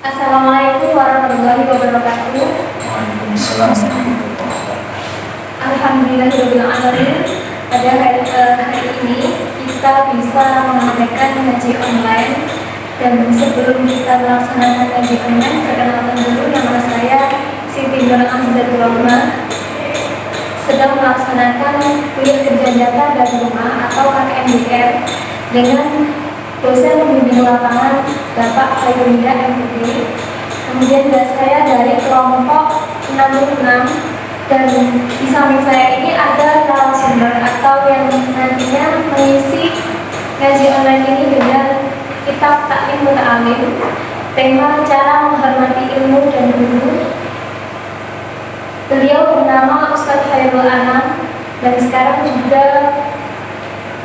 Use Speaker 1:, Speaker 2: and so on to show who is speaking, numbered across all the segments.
Speaker 1: Assalamualaikum warahmatullahi wabarakatuh.
Speaker 2: Waalaikumsalam warahmatullahi wabarakatuh.
Speaker 1: Alhamdulillahirobbilalamin. Pada hari ini kita bisa mengadakan ngaji online. Dan sebelum kita melaksanakan ngaji online, perkenalkan dulu, nama saya Siti Nur Azizatul Rahma, sedang melaksanakan kuliah kerja nyata dari rumah atau KKNDR dengan dosen pembimbing lapangan Bapak Khairulida MPD. Kemudian saya dari kelompok 66, dan di samping saya ini ada narasumber atau yang nantinya mengisi ngaji online ini dengan kitab Taklim Muta'alim, tema cara menghormati ilmu dan guru. Beliau bernama Ustadz Khairul Anam, dan sekarang juga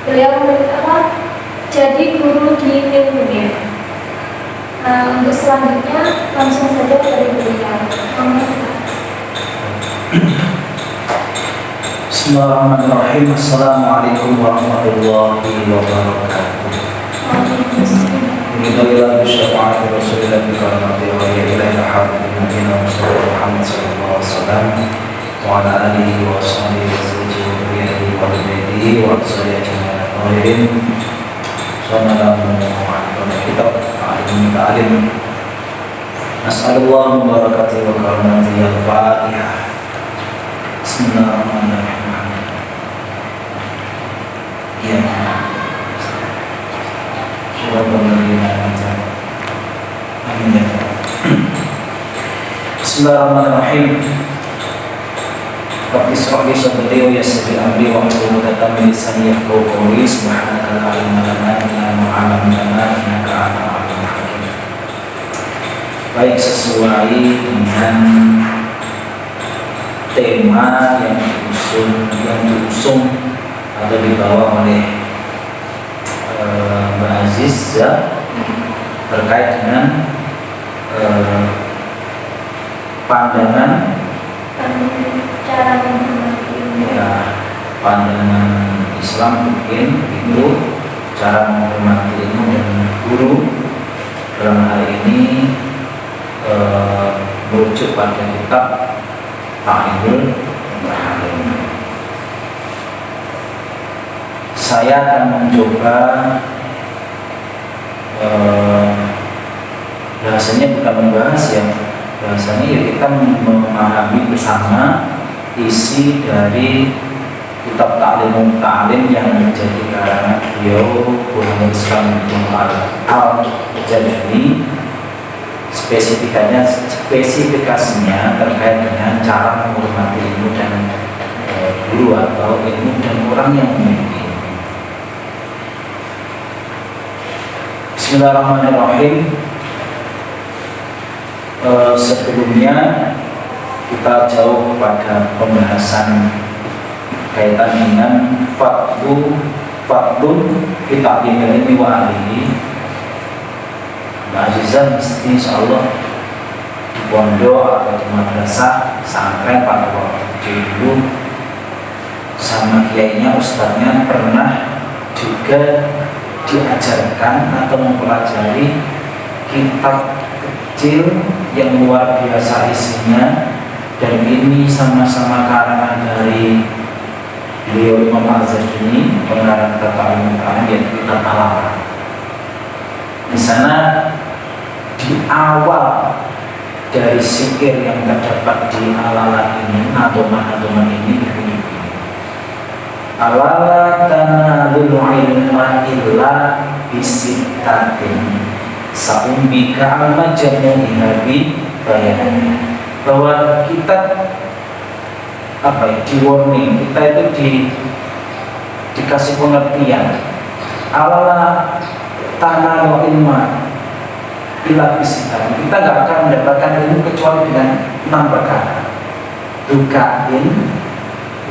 Speaker 1: beliau jadi guru di Ilmudir. Untuk selanjutnya langsung saja dari beliau.
Speaker 2: Bismillahirrahmanirrahim. Assalamualaikum warahmatullahi wabarakatuh. Alhamdulillah bisyafa'ati Rasulillah bikaramati wa ilahi alhamdulillah Muhammad sallallahu alaihi wasallam wa ala alihi wa sahbihi wa zawjihi wa dhurriyyatihi wa ashabihi ajma'in. Assalamualaikum warahmatullahi wabarakatuh. Nas'alullah barakatuh wa karamati al-Fatihah. Bismillahirrahmanirrahim. Ya. Amin ya. Bismillahirrahmanirrahim. Rabbi shrah li sadri wa yassir li amri wa hlul 'uqdatam min lisani yafqahu qawli. Subhanaka la ilma lana illa ma 'allamtana innaka antal 'alimul hakim. Baik, sesuai dengan tema yang diusung atau dibawa oleh Mbak Aziz ya, terkait dengan pandangan pandangan Islam mungkin itu cara menghormati ilmu dan guru. Dalam hal ini merujuk pada kitab Taklimul Muta'alim. Saya akan mencoba bahasanya bukan membahas ya, bahasanya ya kita memahami bersama isi dari kitab Taklimul Muta'alim yang menjadi karangan beliau Burhanul Islam bin Al-Jazuli. Spesifikasinya terkait dengan cara menghormati ilmu dan guru atau ilmu dan orang yang memiliki. Bismillahirrahmanirrahim. Sebelumnya kita jauh pada pembahasan kaitan dengan fardun fi ta'limil ilmi wa ahlihi. Mbak Azizah mesti insyaallah di pondok atau di madrasah sampai pada waktu dulu sama kiainya, ustadznya pernah juga diajarkan atau mempelajari kitab kecil yang luar biasa isinya, dan ini sama-sama karangan dari beliau Imam Al-Jazuli, pengarang kitab Taklimul Muta'alim, yaitu kitab Al-Alam. Di sana di awal dari zikir yang terdapat di Al-Alam ini, nadoman ini begini: Ala tanalul ilma illa bisittatin sa'umbika al-majmu ihabi bayannya. Bahwa kita di warning, kita itu dikasih pengertian. Ala tanalul ilma illa bisittatin, kita gak akan mendapatkan ilmu kecuali dengan 6 perkara: dukain,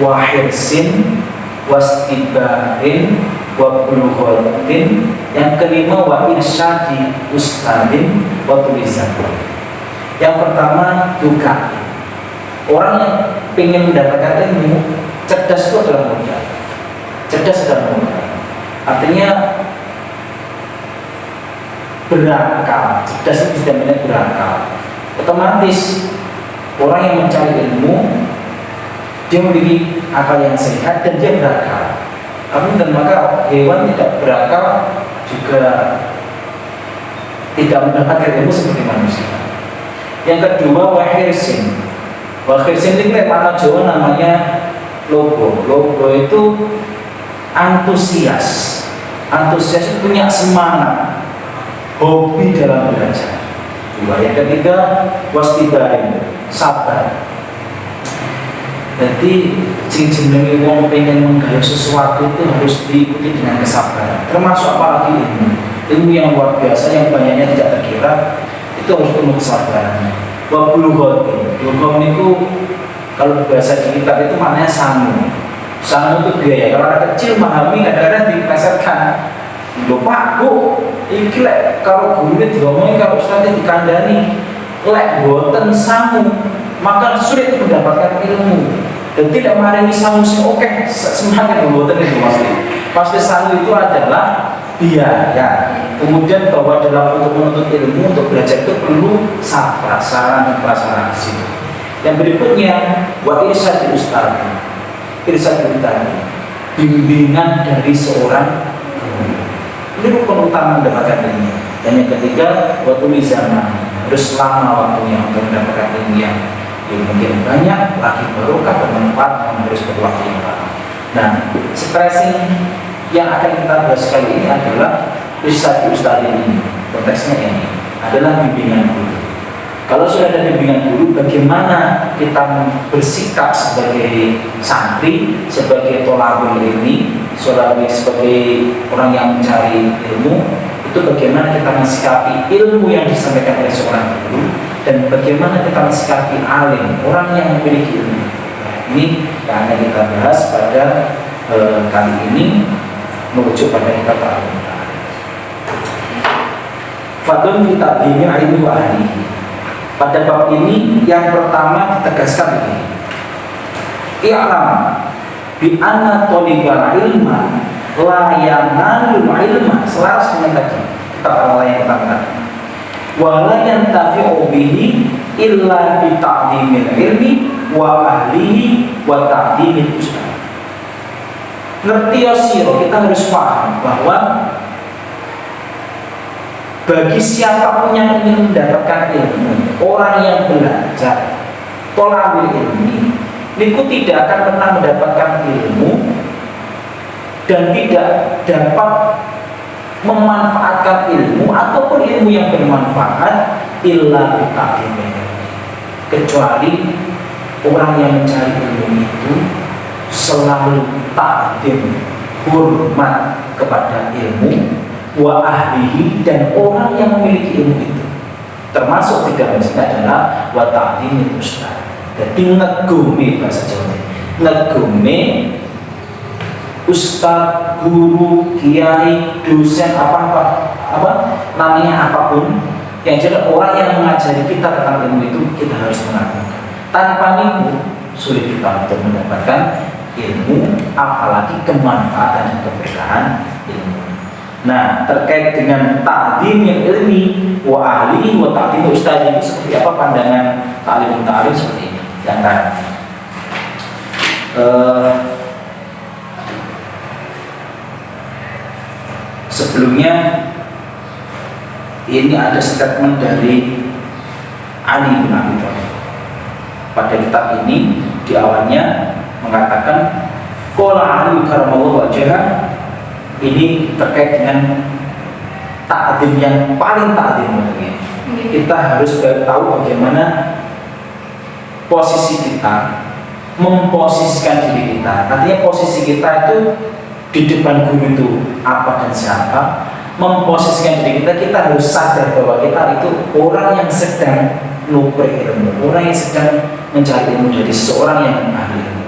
Speaker 2: wahirsin, wastibarin, wa bulughatin, yang kelima wa irsyadi ustadin wa tulisan. Yang pertama duka. Orang yang ingin mendapatkan ilmu, cerdas itu adalah mudah. Cerdas adalah mudah. Artinya berakal, cerdas itu tidak berakal. Otomatis orang yang mencari ilmu dia memiliki akal yang sehat dan dia berakal. Dan maka hewan tidak berakal juga tidak mendapatkan ilmu seperti manusia. Yang kedua, wahirsin. Wahirsin itu mana Jawa namanya logo. Logo itu antusias. Antusias itu punya semangat, hobi dalam belajar. Dua. Yang ketiga, wastibain, sabar. Jadi jenenge wong pengen menggawe sesuatu itu harus diikuti dengan kesabaran. Termasuk apalagi ilmu yang luar biasa yang banyaknya tidak terkira itu harus penuh kesabaran. Wa bulughati. Bulugh niku kalau bahasa di kitab itu maknanya sangu. Sangu itu biaya. Kalau anak kecil memahami kadang-kadang diplesetkan. Lho Pak, Bu, iki lek kalau gurunya diomongi kalau ustaznya dikandani lek boten sangu maka sulit mendapatkan ilmu dan tidak maringi sangu sing oke semangat boten itu pasti sangu itu adalah biaya. Kemudian bahwa dalam untuk menuntut ilmu untuk belajar itu perlu sabar, saran dan prasarana di situ. Yang berikutnya wa irsyadul ustaz. Irsyadul tadi bimbingan dari seorang guru. Ini rukun utama mendapatkan ilmu. Dan yang ketiga, waktu zaman harus lama waktunya untuk mendapatkan ilmu yang mungkin banyak, lagi barokah bermanfaat yang harus berwaktu yang lama. Nah, stressing yang akan kita bahas kali ini adalah riset ustaz ini. Konteksnya ini adalah bimbingan guru. Kalau sudah ada bimbingan guru, bagaimana kita bersikap sebagai santri, sebagai tolabul ilmi, sebagai orang yang mencari ilmu, itu bagaimana kita mensikapi ilmu yang disampaikan oleh seorang guru dan bagaimana kita mensikapi alim, orang yang memiliki ilmu. Nah, ini yang akan kita bahas pada kali ini merujuk pada kitab Al-Alim. Fadlun fi taqdimi ilmi wa ahlihi. Pada bab ini yang pertama ditegaskan begini. I'lam bi anna thalibal ilma la yanalul ilma, selaras dengan tadi kitab Al-Alim yang pertama. Wa la yantafi'u bihi illa bi ta'limil ilmi wa ahlihi wa ta'limil ustaz. Ngerti ya siro, kita harus paham bahwa bagi siapapun yang ingin mendapatkan ilmu, orang yang belajar, tolabul ilmi, niku tidak akan pernah mendapatkan ilmu dan tidak dapat memanfaatkan ilmu ataupun ilmu yang bermanfaat illa bita'limil, kecuali orang yang mencari ilmu itu selalu takdim, hormat kepada ilmu wa ahlihi, dan orang yang memiliki ilmu itu, termasuk di dalam sini adalah wa ta'limil ustaz. Jadi ngegumi bahasa Jawa, ngegumi ustaz, guru, kiai, dosen, apa namanya apapun yang jadi orang yang mengajari kita tentang ilmu itu kita harus mengagungkan. Tanpa itu sulit kita untuk mendapatkan ilmu, apalagi kemanfaatan dan keberkahan ilmu. Nah, terkait dengan ta'lim yang ilmi wa ahli wa ta'lim ustaz itu seperti apa pandangan ta'lim seperti ini. Yang tadi sebelumnya ini ada statement dari Ali bin Abi Thalib. Pada kitab ini di awalnya mengatakan qala Ali karamallahu wajhah. Ini terkait dengan ta'zim yang paling ta'zim. Kita harus tahu bagaimana posisi kita, memposisikan diri kita. Artinya posisi kita itu di depan guru itu apa dan siapa. Memposisikan diri kita, kita harus sadar bahwa kita itu orang yang sedang nuprih ilmu, orang yang sedang mencari ilmu dari seorang yang ahli ilmu.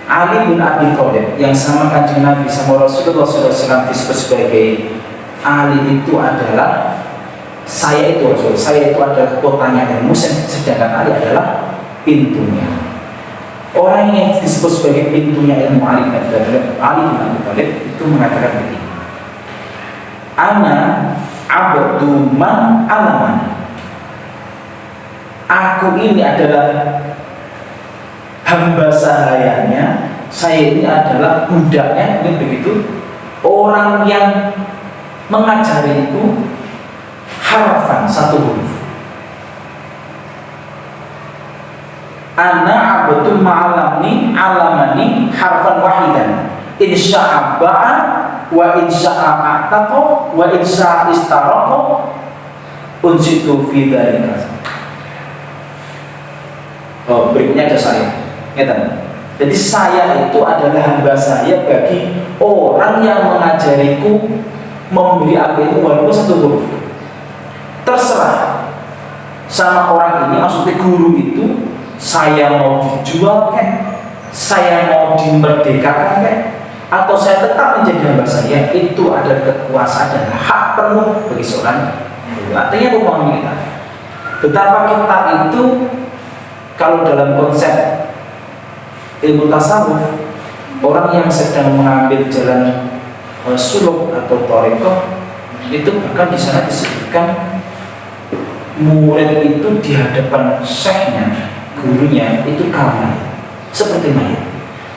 Speaker 2: Ali bin Abi Thalib yang sama Kanjeng Nabi sama Rasulullah SAW disebut sebagai Ali itu adalah saya itu Rasul, saya itu adalah kotanya ilmu, sedangkan Ali adalah pintunya. Orang yang disebut sebagai pintunya ilmu Ali bin Abi Thalib itu mengatakan begini: Ana abdu man alamani. Aku ini adalah hamba sahayanya, saya ini adalah budaknya, begitu. Orang yang mengajariku harfan, satu huruf. Ana abdu ma'alamni alamani harfan wahidan. Insya'a ba'a wa insya'a a'taqa wa insya'a istaraqa unsitu fi dzalika. Oh, berikutnya ada saya. Jadi saya itu adalah hamba saya bagi orang yang mengajariku, memberi aku itu walaupun satu huruf. Terserah sama orang ini, maksudnya guru itu, saya mau dijual kan, saya mau dimerdekakan kan, atau saya tetap menjadi hamba saya, itu ada kekuasaan dan hak penuh bagi seorang guru. Artinya memahami kita betapa kita itu, kalau dalam konsep ilmu tasawuf, orang yang sedang mengambil jalan suluk atau thariqah, itu bahkan di sana disebutkan murid itu di hadapan syekhnya, gurunya itu kawan seperti mayat.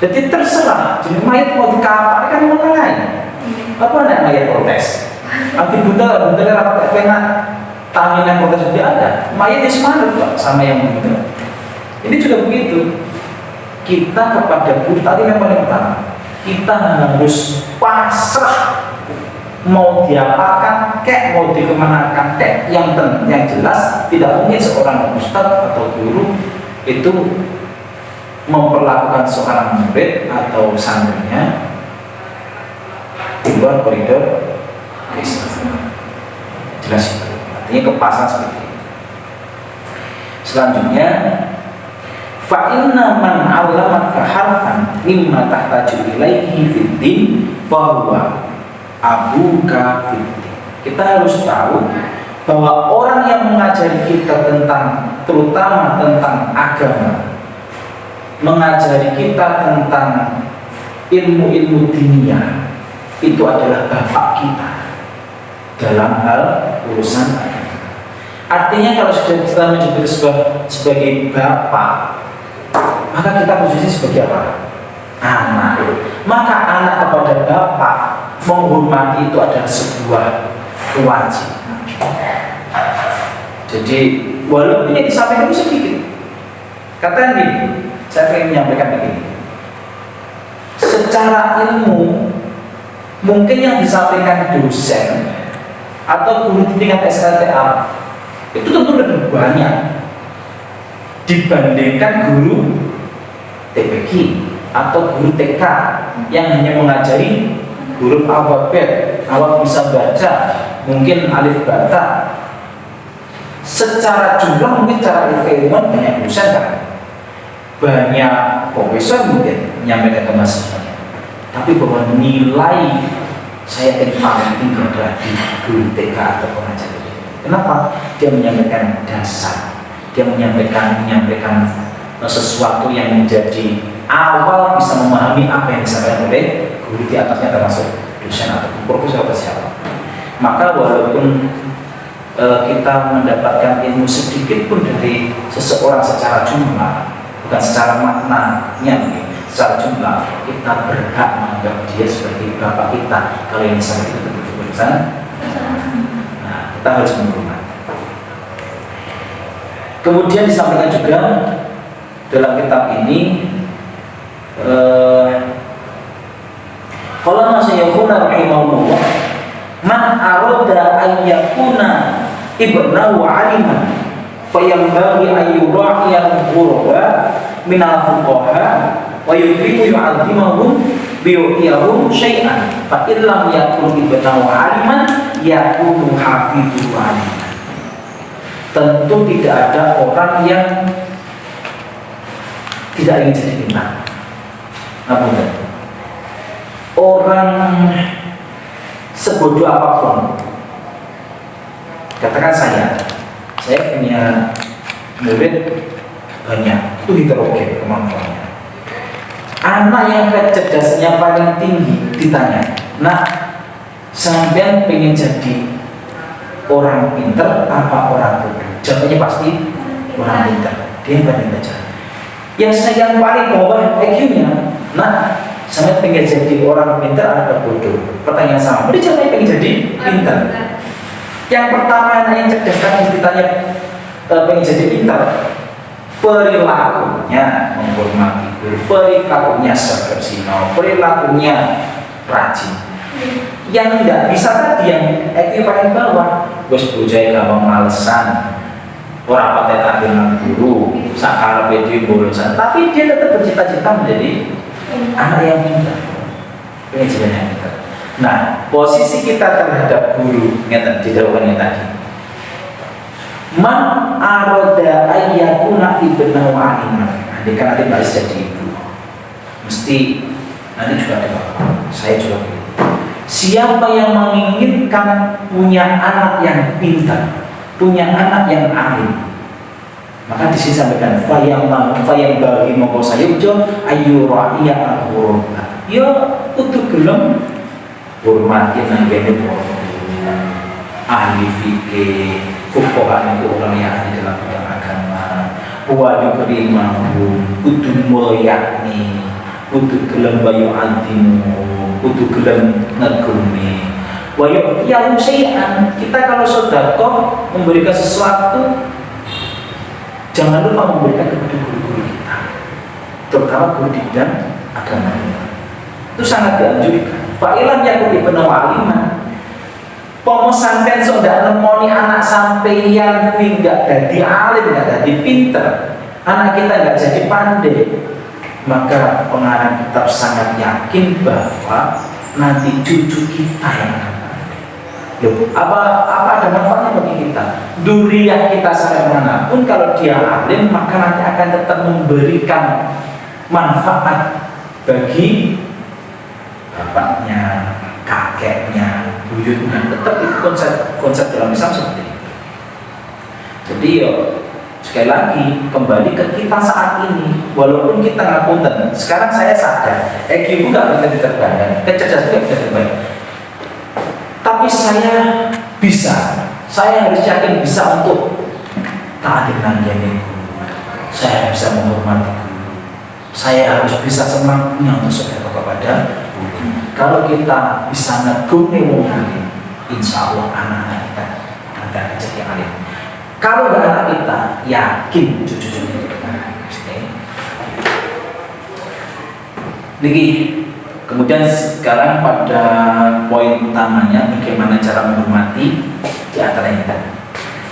Speaker 2: Jadi terserah, jadi mayat mau dikafan kan orang lain. Apa nak mayat protes? Nanti bunda rapat kena tangan yang protes dia ada. Mayat di semangat sama yang meninggal. Ini juga begitu. Kita kepada guru tadi yang paling utama, kita harus pasrah, mau diapakan, kek mau dikemanakan, kek yang jelas tidak mungkin seorang ustadz atau guru itu memperlakukan seorang murid atau santrinya di luar koridor Islam. Jelas itu. Artinya kepasan seperti itu. Selanjutnya, fa inna man 'allamaka harfan mimma tahtaju ilaihi fid din fa huwa abuka fid din. Kita harus tahu bahwa orang yang mengajari kita tentang, terutama tentang agama, mengajari kita tentang ilmu-ilmu dunia, itu adalah bapak kita dalam hal urusan agama. Artinya kalau sudah kita menyebut sebagai bapak, maka kita posisi sebagai apa? Anak. Maka anak kepada bapak menghormati itu adalah sebuah kewajiban. Jadi walaupun yang disampaikan itu sedikit, katakan gini, saya ingin menyampaikan begini. Secara ilmu, mungkin yang disampaikan dosen atau guru di tingkat SLTA itu tentu lebih banyak dibandingkan guru TPQ atau guru TK yang hanya mengajari huruf alfabet, awal bisa baca, mungkin alif bata. Secara jumlah mungkin secara keilmuan banyak dosen kan, banyak profesor mungkin menyampaikan ke mahasiswanya. Tapi bahwa nilai saya paling tinggi adalah di guru TK atau pengajar. Kenapa? Dia menyampaikan dasar, dia menyampaikan sesuatu yang menjadi awal bisa memahami apa yang disampaikan oleh guru di atasnya, termasuk dosen atau profesor atau siapa. Maka walaupun kita mendapatkan ilmu sedikit pun dari seseorang secara jumlah, bukan secara maknanya, secara jumlah, kita berhak menganggap dia sebagai bapak kita. Kalau yang disampaikan itu betul-betul kita harus menghormati. Kemudian disampaikan juga dalam kitab ini, qala Syaikhuna rahimahullah, man arada an yakuna ibnahu aliman fayambaghi an yura'iya al-ghuraba min al-fuqaha wa yukrimu yu'adzimahum biyu'tiyahum syai'an fa illam yakun ibnahu aliman yakunu hafidhu aliman. Tentu tidak ada orang yang tidak ingin jadi bintang. Namun orang sebodoh apapun, katakan saya punya murid banyak, itu heterogen kemampuannya. Anak yang kecerdasannya paling tinggi ditanya, nah sampean pengen jadi orang pinter apa orang bodoh? Jawabannya pasti orang pinter. Dia yang paling baca. Yang paling bawah IQ-nya, nah, saya pengen jadi orang pinter atau bodoh? Pertanyaan sama. Dia jawabannya pengen jadi pinter. Yang pertama yang cerdas kan ditanya pengen jadi pinter, perilakunya menghormati guru, perilakunya sergap perilakunya rajin. Yang tidak bisa tadi yang IQ paling bawah, bos bujai gampang malesan, orang pakai takdir guru, sakar video borosan, tapi dia tetap bercita-cita menjadi anak yang pintar, pengen jadi yang pintar. Nah, posisi kita terhadap guru, ingat di jawabannya tadi. Man aroda ayyakuna ibnahu aliman. Nanti kan nanti bahas jadi ibu. Mesti nanti juga ada bapak. Saya juga begitu. Siapa yang menginginkan punya anak yang pintar, punya anak yang alim, maka di sini sampaikan fayang bagi mongko sayujo ayu ra'iya al-hurma. Ya kudu gelem hormati nang kene ahli fikih, fuqaha itu orang yang ahli dalam bidang agama. Wa yukrimahu, kudu mulyani, kudu gelem bayu antimu, kudu gelem ngegumi. Wa yu'tiyahum syai'an. Kita kalau sedekah memberikan sesuatu, jangan lupa memberikan kepada guru-guru kita, terutama guru di bidang agama. Itu sangat dianjurkan. Fa'ilan yakun ibnu aliman. Pomo sampean sok ndak nemoni anak sampeyan kuwi enggak dadi alim, enggak dadi pinter, anak kita enggak jadi pandai, maka pengarang kitab sangat yakin bahwa nanti cucu kita yang akan pandai. Loh, apa ada manfaatnya bagi kita? Duriyah kita sampai manapun kalau dia alim, maka nanti akan tetap memberikan manfaat bagi bapaknya, kakeknya, buyutnya. Tetap itu konsep dalam Islam seperti itu. Jadi sekali lagi kembali ke kita saat ini. Walaupun kita ngapunten, sekarang saya sadar IQ itu nggak bisa diterbangkan, kecerdasan nggak bisa diterbangkan. Tapi saya harus yakin bisa untuk taatin nanggani guru. Saya bisa menghormati guru. Saya harus bisa semangatnya untuk sedekah kepada guru. Kalau kita bisa ngeguni wong, insya Allah anak-anak kita akan jadi alim. Kalau nggak anak kita, yakin cucu-cucu kita pasti. Lagi, kemudian sekarang pada poin utamanya bagaimana cara menghormati di antaranya tadi.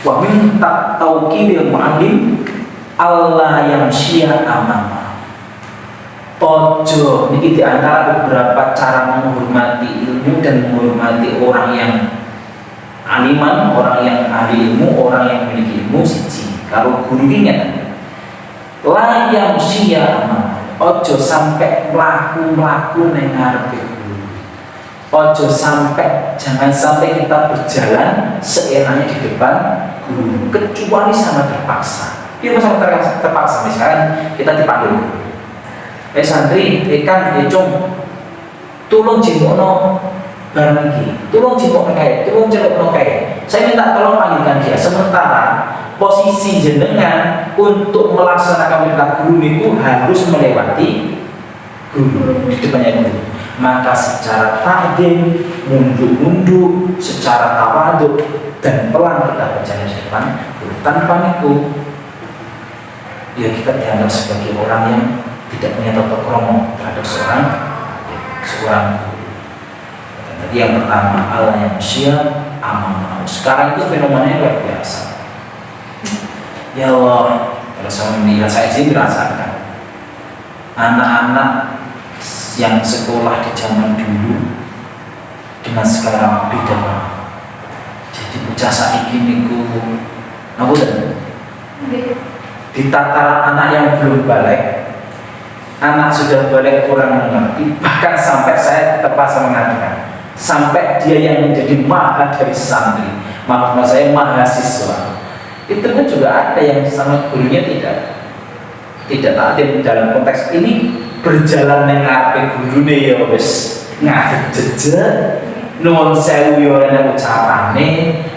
Speaker 2: Wa min tauqiril mu'allim Allah yang syi'a amama. Ojo, ini di antara beberapa cara menghormati ilmu dan menghormati orang yang aliman, orang yang ahli ilmu, orang yang memiliki ilmu siji. Kalau guru ingat, la yang syi'a, ojo sampai melaku nengarepe guru. Ojo sampai, jangan sampai kita berjalan seenaknya di depan guru, kecuali sama terpaksa. Kita sama terpaksa, misalkan kita dipanggil guru. Santri, ikan, cung, tolong jimokno barang ini, tolong jimokno kayak, tolong celokno kayak. Saya minta tolong panggilkan dia. Sementara posisi jenengan untuk melaksanakan perintah guru itu harus melewati guru di depannya guru. Maka secara takdim, nunduk-nunduk, secara tawaduk dan pelan kita berjalan di depan guru. Tanpa itu, ya kita dianggap sebagai orang yang tidak punya tata krama terhadap seorang guru. Tadi yang pertama Allah yang syi'a amanah. Sekarang itu fenomenanya luar biasa. Ya Allah, kalau saya melihat saya sih merasakan anak-anak yang sekolah di zaman dulu dengan sekarang beda banget. Jadi bocah saiki niku napa di tataran anak yang belum balik, anak sudah balik kurang mengerti, bahkan sampai saya terpaksa mengatakan sampai dia yang menjadi maha dari santri, maksud saya mahasiswa, itu pun juga ada yang sama gurunya tidak taat dalam konteks ini, berjalan mengape gurune ya wis ngadeg jejeg nuwun sewu yo ana ucapane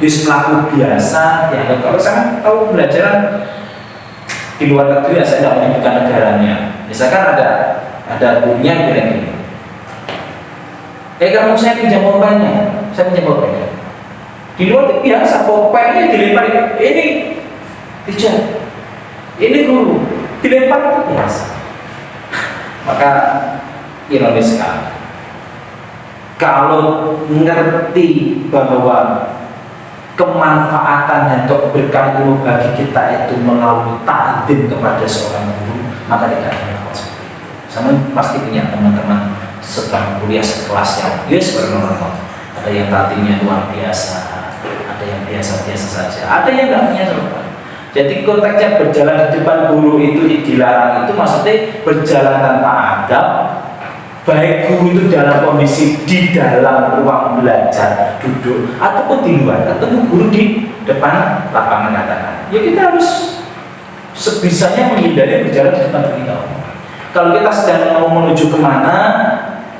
Speaker 2: wis mlaku biasa ya. Kalau saya tahu belajar di luar negeri ya, saya tidak menyebutkan negaranya. Misalkan ada gurunya yang bilang gini, kamu saya pinjam pulpennya, saya pinjam pulpennya. Di luar itu biasa, pulpennya dilempar, ini teacher, ini guru, dilempar itu biasa. Maka ironis sekali. Kalau ngerti bahwa kemanfaatan dan keberkahan ilmu bagi kita itu melalui ta'zim kepada seorang guru, maka tidak ada hal seperti itu. Sama pasti punya teman-teman setelah kuliah sekelas yang bernormal. Ada yang ta'zimnya luar biasa, ada yang biasa-biasa saja, ada yang tidak punya sama. Jadi konteksnya berjalan di depan guru itu dilarang, itu maksudnya berjalan tanpa adab. Baik guru itu dalam kondisi di dalam ruang belajar, duduk, ataupun di luar, ketemu guru di depan lapangan katakan. Ya kita harus sebisanya menghindari berjalan di depan kita. Kalau kita sedang mau menuju kemana,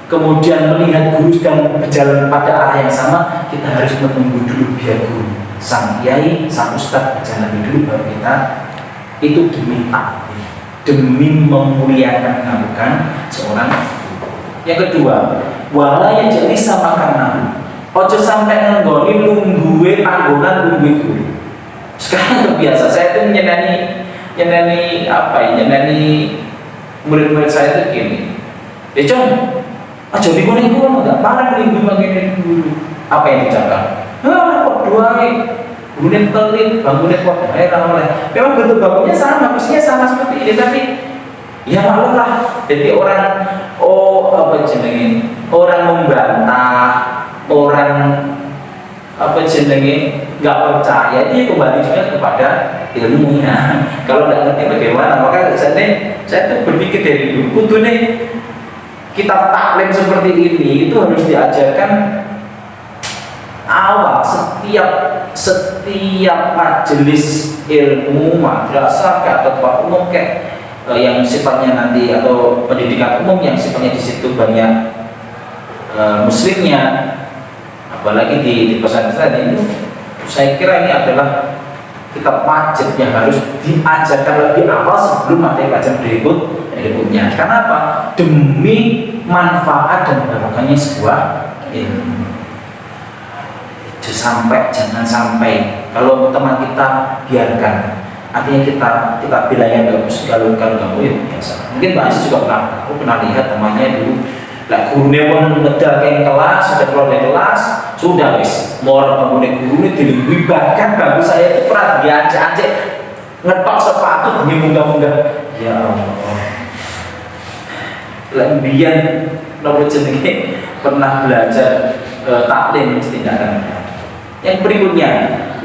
Speaker 2: kemudian melihat guru sedang berjalan pada arah yang sama, kita harus menunggu dulu biar guru, sang kiai, sang ustadz berjalan dulu baru kita. Itu demi takdir, demi memuliakan ngabukan seorang. Yang kedua, wala yang jadi sama karena ojo sampai nenggoni lungguwe panggonan lungguwe guru. Sekarang terbiasa saya itu nyenani murid-murid saya itu gini. Con, ojo di mana guru enggak parah minggu begini guru. Apa yang diucapkan? Kok doain. Gurunya pelit, bangunnya kok ramai. Memang bentuk bangunnya sama, mestinya sama seperti ini, tapi ya maklum lah. Jadi orang orang membantah, orang nggak percaya, dia kembali juga kepada ilmunya. Kalau nggak ngerti bagaimana, maka saya tuh berpikir dari dulu, kudunya kitab taklim seperti ini itu harus diajarkan awal setiap majelis ilmu, madrasah atau umum kayak yang sifatnya nanti atau pendidikan umum yang sifatnya di situ banyak muslimnya, apalagi di pesantren ini, saya kira ini adalah kitab wajib yang harus diajarkan lebih awal sebelum materi pelajaran berikutnya. Karena apa? Demi manfaat dan barokahnya sebuah ilmu. Jangan sampai kalau teman kita biarkan. Artinya kita bilang yang bagus, kalau kamu ya biasa. Mungkin Pak Aziz juga pernah lihat temannya dulu, lah gurunya pun ngedal ke kelas, sudah keluar dari kelas, sudah wis mau bangunin guru ini dilingui, bahkan bagus saya itu pernah diajak-ajak ngetok sepatu demi munggah-munggah. Ya Allah, lembian nomor jenenge pernah belajar taklim tindakan. Yang berikutnya,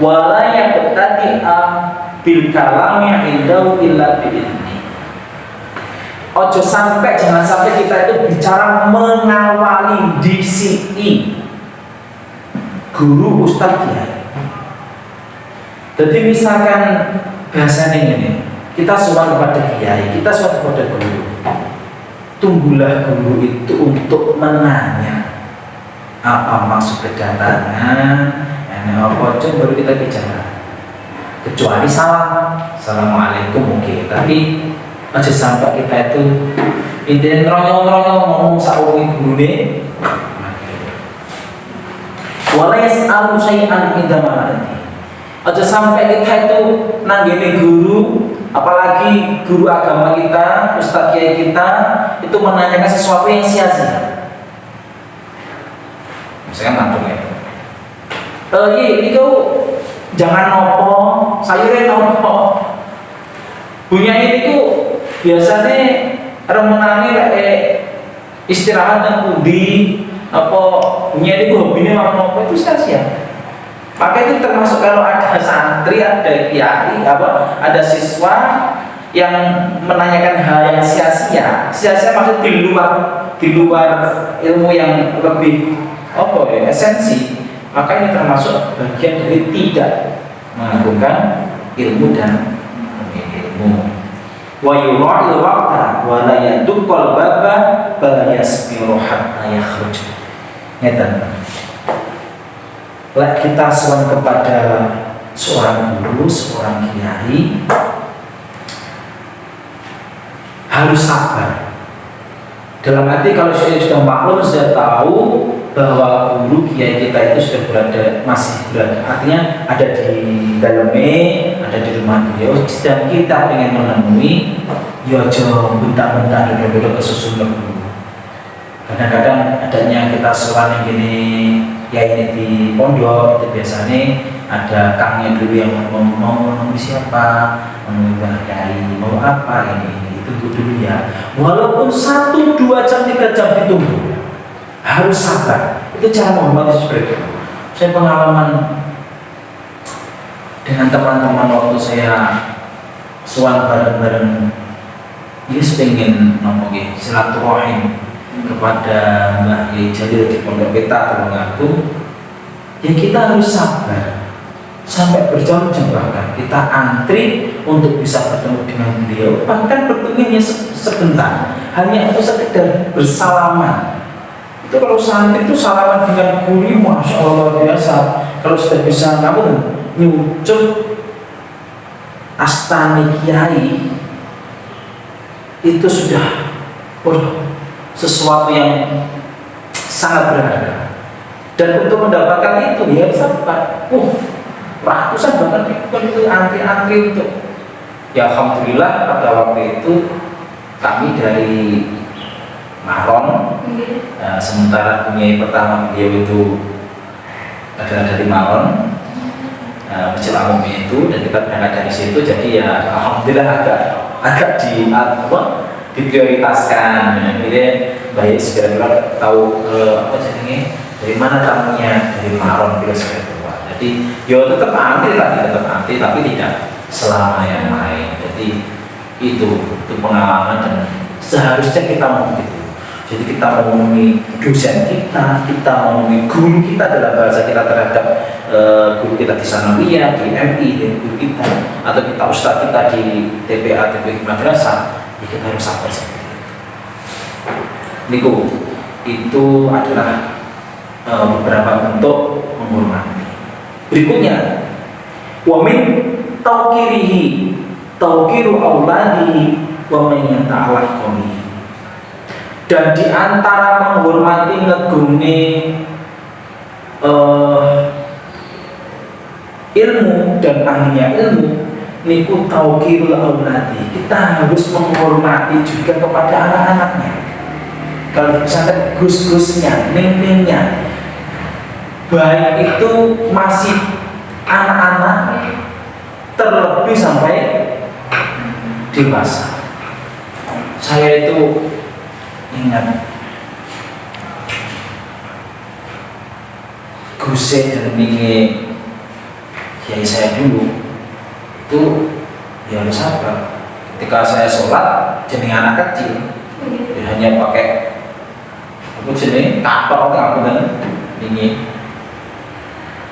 Speaker 2: wala yang tadi bil kalami indau illa bi'idni. Jangan sampai kita itu bicara mengawali diksi guru ustadz ya. Jadi misalkan bahasanya ini, kita semua kepada kiai, kita semua kepada guru. Tunggulah guru itu untuk menanya apa maksud kedatangan, apa baru kita bicara. Kecuali salam, assalamualaikum mungkin, tapi aja sampai kita itu intinya ngeronyol-ngeronyol ngomong sauri guru nih. Wala yas'alu syai'an idza ma'ati. Aja sampai kita itu nanggene guru, apalagi guru agama kita, ustaz kiai kita itu menanyakan sesuatu yang sia-sia. Misalnya mantung ya. Ini kau jangan nopo, sayurnya nopo. Punya ini tuh biasanya remenangi istirahat dan pudi apa punya ini hobinya nopo itu sia-sia. Maka itu termasuk kalau ada santri, ada kiai, ada siswa yang menanyakan hal yang sia-sia maksud di luar ilmu yang lebih esensi. Maka ini termasuk bagian dari tidak mengagungkan ilmu dan ilmu. Wa yura'il waqta wa la yaduqqal baba bal yasbiru hatta yakhruj. Ngeten. Lek kita sowan kepada seorang guru, seorang kiai, harus sabar. Dalam arti kalau saya sudah maklum, sudah tahu bahwa guru kiai kita itu sudah masih berada, artinya ada di dalamnya, ada di rumah beliau, sedang kita ingin menemui, ya jauh bentar-bentar duduk-duduk ke susun guru. Kadang-kadang adanya kita sowan yang gini, ya ini di pondok itu biasanya ada kangnya dulu yang mau menemui siapa, menemui kiai, mau apa ini tunggu dulu ya. Walaupun 1, 2 jam, 3 jam ditunggu, harus sabar. Itu cara menghormati seperti itu. Saya pengalaman dengan teman-teman waktu saya sowan bareng-bareng, dia pengen ngomongin silaturahim kepada Mbah Yai Jalil di Pondok Peta Tulungagung, ya kita harus sabar sampai berjam-jam, bahkan kita antri untuk bisa bertemu dengan beliau, bahkan bertemunya sebentar hanya untuk sekedar bersalaman. Itu kalau santri itu salaman dengan guru, masya Allah biasa. Kalau sudah bisa nyucuk astani kiai, itu sudah sesuatu yang sangat berharga. Dan untuk mendapatkan itu ya sabar. Ratusan bahkan itu antri-antri untuk. Ya alhamdulillah pada waktu itu kami dari Maron, sementara punya pertama beliau itu adalah dari Maron, Masjid Al-Ummi itu, dan kita berangkat dari situ. Jadi ya alhamdulillah agak diprioritaskan. Jadi baik segera tahu dari mana tamunya, dari Maron beliau segera keluar. Jadi yo tetap antri tapi tidak selama yang lain. Jadi itu pengalaman dan seharusnya kita mau gitu. Jadi kita memenuhi dosen kita memenuhi guru kita dalam bahasa kita terhadap guru kita di Sanawiyah, di MI, dan guru kita, atau kita ustadz kita di TPA, TPI madrasah, ya kita harus sabar seperti itu. Niku, itu adalah beberapa bentuk menghormati. Berikutnya, wa min tauqiru auladihi wa man yata'ala qawmihi. Dan di antara menghormati ngegune ilmu dan ahlinya ilmu, niku tauqirul auladi. Kita harus menghormati juga kepada anak-anaknya. Kalau misalnya gus-gusnya, ning-ningnya, baik itu masih anak-anak terlebih sampai dewasa. Saya itu ingat Guse dan Ninge kiai saya dulu itu ya harus sabar. Ketika saya sholat jadi anak kecil, ya hanya pakai apa jenis kapal dan Ninge.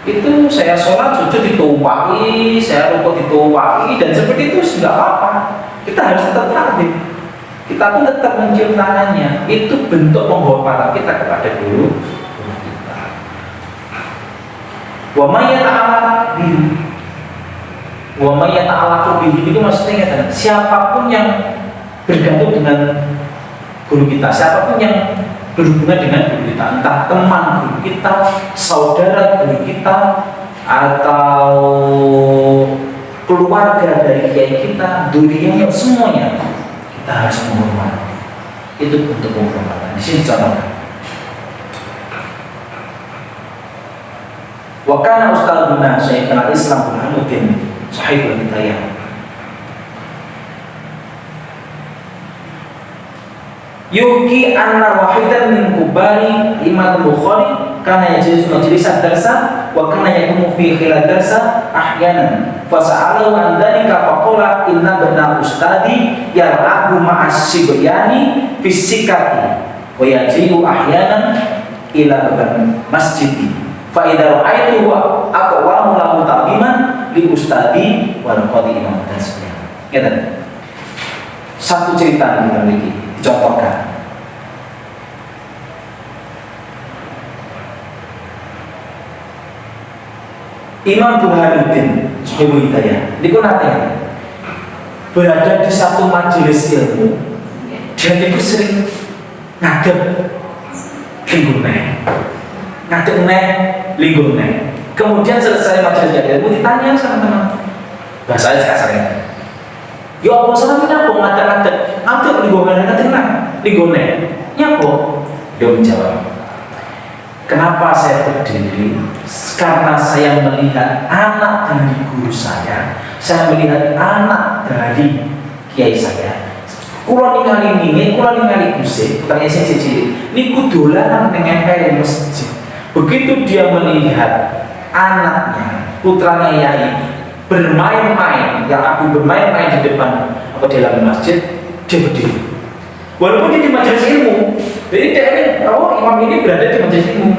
Speaker 2: Itu saya sholat sujud ditumpaki, saya rukuk ditumpaki, dan seperti itu sudah apa. Kita harus tetap hadir. Kita pun tetap mencium tangannya. Itu bentuk penghormatan kita kepada guru kita. Wa may yata'allaq bihi itu maksudnya kan, siapapun yang bergantung dengan guru kita, siapapun yang berhubungan dengan guru kita, entah teman guru kita, saudara guru kita, atau keluarga dari kiai kita, durianya, semuanya kita harus menghormati. Itu bentuk penghormatan. Di sini contohnya. Wa kana ustadzuna Syekhul Islam Burhanuddin Shahibul Hidayah yuki anna wahidan min kubari Imam Bukhari kana yajlisu majlisan darsa wa kana yakumu fi khilal darsa ahyanan fasa'alahu an dhalika faqala inna bana ustadi yal'abu ma'as sibyani fi sikati wa yaji'u ahyanan ila masjidi fa idza ra'aitu wa aqwamu lahu ta'ziman li ustadi wal qadi imam tasbih. Gitu. Satu cerita ini dicontohkan. Imam Burhanuddin Sohibul Hidayah niku nate berada di satu majelis ilmu dan niku sering ngadep linggone. Kemudian selesai majelis ilmu ditanya sama teman bahasa kasarnya, ya apa salah nyapa ngadep linggone nyapa? Dia menjawab, kenapa saya berdiri? Karena saya melihat anak dari guru saya melihat anak dari kiai saya. Kula ningali Gusti, utangnya sing cilik niku dolanan ning emper masjid. Begitu dia melihat anaknya, putranya Yai bermain-main, yang aku bermain-main di depan atau di dalam masjid, dia berdiri. Walaupun dia di majelis ilmu, jadi dia ini, imam ini berada di majelis ilmu.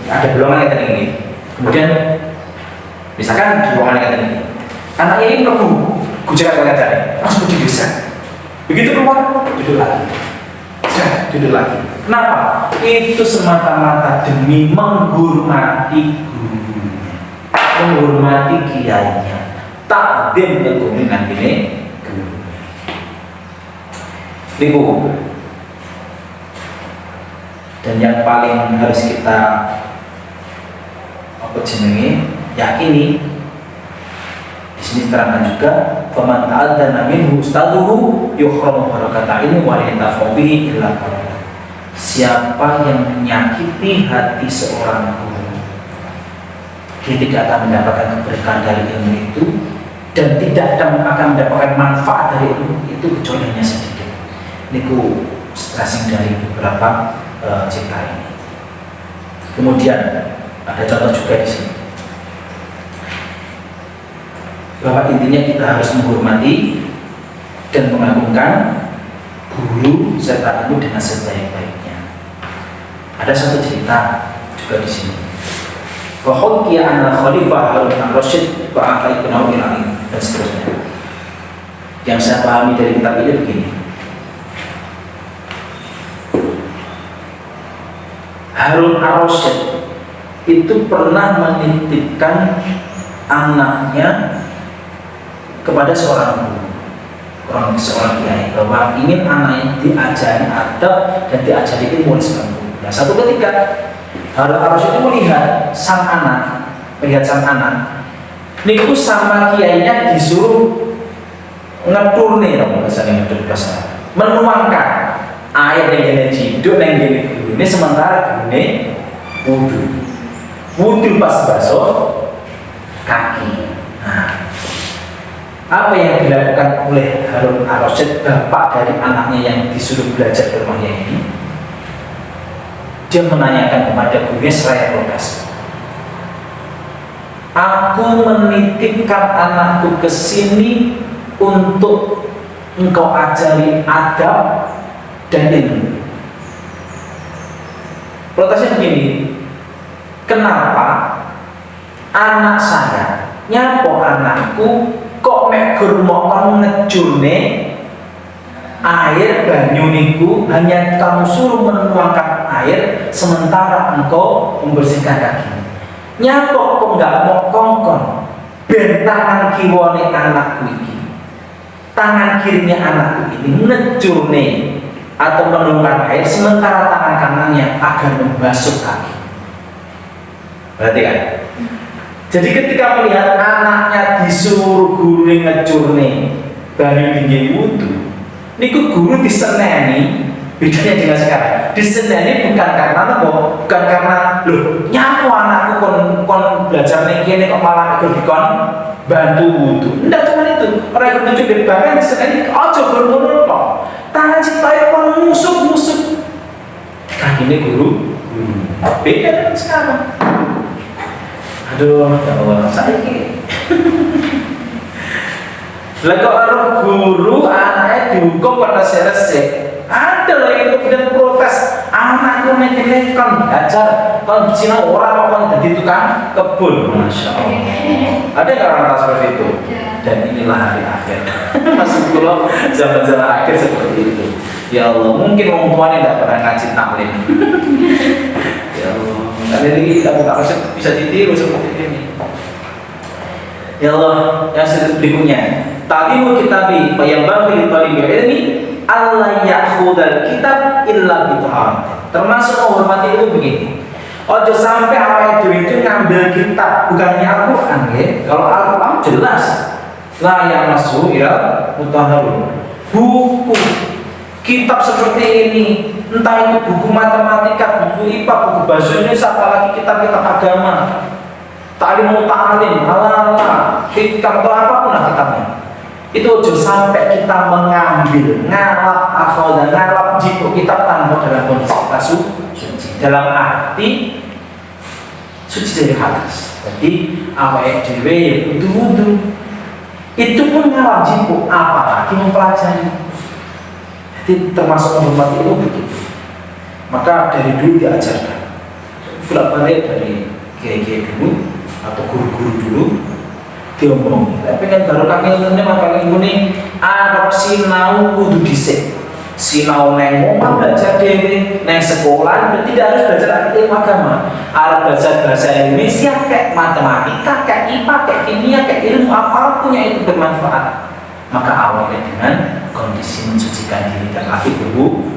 Speaker 2: Ada ruangan yang ini. Kemudian, misalkan di ruangan yang ini, anaknya ini melebu, gujaran kalian langsung digeser. Begitu keluar, duduk lagi. Duduk lagi. Kenapa? Itu semata-mata demi menghormati gurunya, menghormati kiainya. Takdim dengan ini gurunya. Niku. Dan yang paling harus kita yakini, di sini terangkan juga, faman ta'adzana minhu ustaduhu yukhramu barakata ilmi wa yatafu bihi illa qalila. Siapa yang menyakiti hati seorang guru, dia tidak akan mendapatkan keberkahan dari ilmu itu dan tidak akan mendapatkan manfaat dari ilmu itu kecuali hanya sedikit. Niku stressing dari beberapa cerita ini. Kemudian ada contoh juga di sini, bahwa intinya kita harus menghormati dan mengagungkan guru serta ilmu dengan sebaik-baiknya. Ada satu cerita juga di sini. Wa hukiya anna Khalifah Harun ar-Rasyid wa Ibn Al-Amin dan seterusnya. Yang saya pahami dari kitab ini begini. Harun ar-Rasyid itu pernah menitipkan anaknya kepada seorang guru, seorang kiai, bahwa ingin anaknya diajari adab dan diajari ilmu oleh seorang guru. Nah, satu ketika Harun ar-Rasyid itu melihat sang anak, niku sama kiainya disuruh ngeturne, menuangkan air yang gini ciduk yang gini guru ini, sementara gini wudhu pas basuh kaki. Nah, apa yang dilakukan oleh Harun ar-Rasyid, bapak dari anaknya yang disuruh belajar di rumahnya ini? Dia menanyakan kepada gurunya seraya protes, aku menitipkan anakku ke sini untuk engkau ajari adab dan ilmu. Protesnya begini, kenapa anak saya, nyapo anakku kok mek gurmokon ngejurne air banyu niku, hanya kamu suruh menuangkan air sementara engkau membersihkan kaki. Nyapo kok nggak mau kongkon bentangan kiwane anakku ini, tangan kirinya anakku ini ngejurne atau menuangkan air sementara tangan kanannya agar membasuh kaki. Berarti kan? Jadi ketika melihat anaknya disuruh guru ngejurne banyu tinggi wudu, niku guru diseneni. Bedanya dengan sekarang, diseneni bukan karena apa? Bukan karena loh nyamu anakku kon belajar ning kene kok malah ikut dikon bantu wudu. Ndak cuma itu. Orang yang tunjuk di bahkan diseneni aja guru kok. Tangan cipai kon musuk-musuk. Kakine guru. Beda dengan sekarang. Aduh, ya Allah, saya ini. Lalu orang guru anaknya dihukum pada resek. Ada lagi yang kemudian protes, anakku menyekolahkan belajar, kalau di Cina orang apa jadi tukang kebun, masya Allah. Ada nggak orang seperti itu? Dan inilah hari akhir. Masuk pulau zaman-zaman akhir seperti itu. Ya Allah, mungkin orang tuanya tidak pernah ngaji taklim. Ya Allah. Dan ini kita buka bisa ditiru seperti ini. Ya Allah, yang berikutnya. Ta'limul kitabi fa yanbaghi li talibil ilmi alla ya'khudal kitab illa bi taharat. Termasuk menghormati itu begini. Ojo sampai awal itu ngambil kitab bukannya Al-Quran ya. Kalau Al-Quran jelas la yang masuk ya mutahharun. Buku kitab seperti ini, entah itu buku matematika, buku IPA, buku bahasa Indonesia, apalagi kitab-kitab agama, ta'limul ta'lim, ala hikam atau apapun lah kitabnya. Itu ojo sampai kita mengambil ngalap akal dan ngalap jiku kitab tanpa dalam kondisi kita suci, dalam arti suci dari hadas. Jadi awake dhewe ya wudu itu pun ngalap jiku, apalagi mempelajari. Jadi termasuk menghormati ilmu begitu. Maka dari dulu diajarkan bolak balik dari kiai-kiai dulu atau guru-guru dulu diomong. Tapi kan baru kami ini maka ini Arab sinau kudu dhisik. Sinau neng omah belajar dhewe, neng sekolah tidak harus belajar ilmu agama. Arab belajar bahasa Indonesia kayak matematika, kayak IPA, kayak kimia, kayak ilmu apapun yang itu bermanfaat. Maka awalnya dengan kondisi mensucikan diri dan akhir berwudu.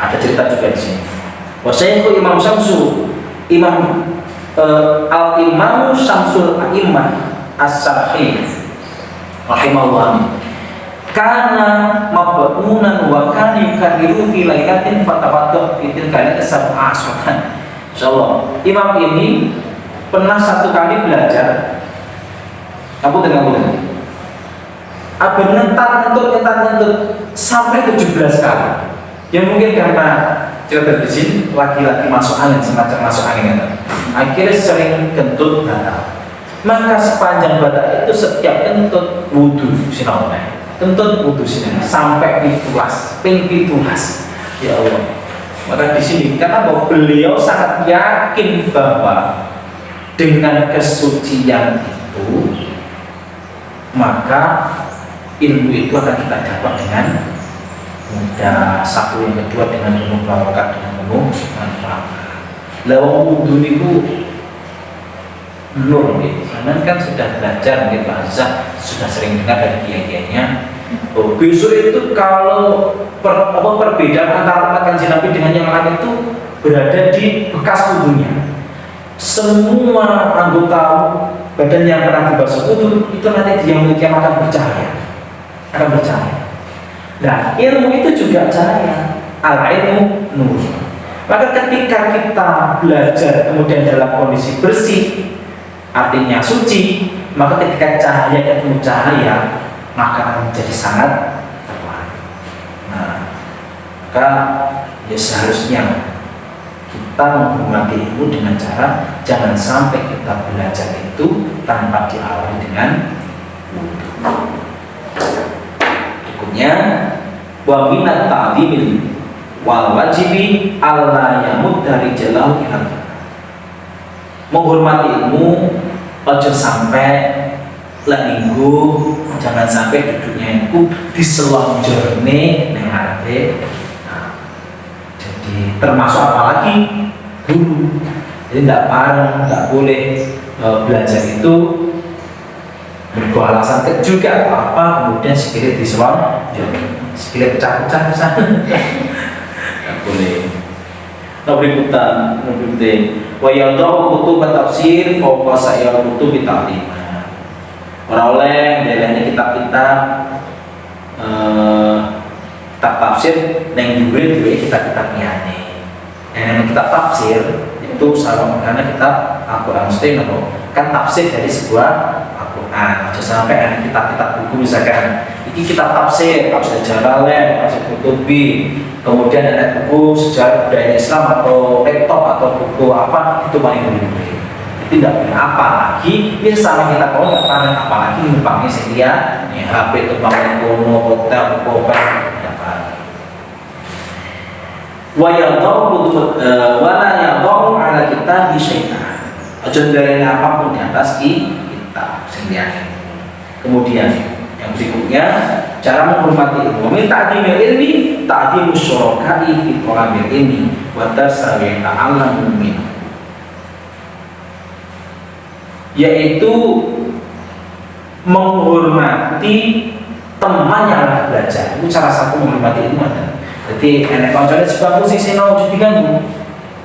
Speaker 2: Ada cerita juga di sini. Wasyaihu Imam Syamsu, Al-Imam Syamsul A'immah As-Sarhi rahimahullah. Karena mab'unan wa kana yukariru fi lailatin fatawaddu fi tilka sab'a asratan. Insyaallah imam ini pernah satu kali belajar apa ngentat sampai 17 kali. Ya mungkin karena cerita di sini laki-laki masuk angin, semacam masuk angin kan. Akhirnya sering kentut batal. Maka sepanjang batal itu setiap kentut wudu sinau. Kentut wudu sinau sampai pitulas, pitulas. Ya Allah. Maka di sini karena bahwa beliau sangat yakin bahwa dengan kesucian itu maka ilmu itu akan kita dapat dengan mudah. Satu yang kedua dengan penuh barokah, dengan penuh manfaat. Lawang wudu itu nur gitu. Karena kan sudah belajar mungkin bahasa, sudah sering dengar dari kiai-kiainya. Oh, besok itu kalau perbedaan antara umat Kanjeng Nabi dengan yang lain itu berada di bekas wudunya. Semua anggota badan yang pernah dibasuh wudu itu nanti dia memiliki akan bercahaya, Nah, ilmu itu juga cahaya, al-ilmu nur. Maka ketika kita belajar kemudian dalam kondisi bersih, artinya suci, maka ketika cahaya ketemu cahaya, maka akan menjadi sangat terang. Nah, maka ya seharusnya kita menghormati ilmu dengan cara jangan sampai kita belajar itu tanpa diawali dengan wudu. Berikutnya wa minat ta'dhimil wal wajibi alla yamud dari jalahu ila. Menghormati ilmu ojo sampai linggu, jangan sampai duduknya itu diselonjorne nang arepe. Nah, jadi termasuk apalagi guru. Jadi tidak boleh belajar itu beralasan juga apa kemudian sekiranya diselonjorne, sekiranya pecah-pecah di sana. Tidak boleh. Berikutnya wa yadau kutub tafsir fawqa sa'ir kutub ta'lim. Orang oleh daerahnya kitab-kitab tafsir yang juga kitab-kitab liyane. Yang kitab tafsir itu sama karena kitab Al-Quran Muslim kan tafsir dari sebuah Al-Quran. Aja sampai ada kitab-kitab buku misalkan ini kitab tafsir Jalalain, tafsir Qutubi, kemudian ada buku sejarah budaya Islam atau laptop atau buku apa itu paling boleh. Tidak boleh, apalagi ini sama kita kalau nggak paham, apalagi numpangnya sedia HP tumpangnya kono hotel tidak paham. Wala yadau ala kita di syaitan. Aja dari apapun di atas kita sendiri. Kemudian Yang berikutnya, cara menghormati ilmu. Min ta'dimil ilmi, ta'dimu syuraka'i fi thalabil ilmi wa tasawi ta'allamu min. Yaitu menghormati teman yang lagi belajar. Itu salah satu menghormati ilmu ada. Jadi enak kancane sebab sing sinau diganggu.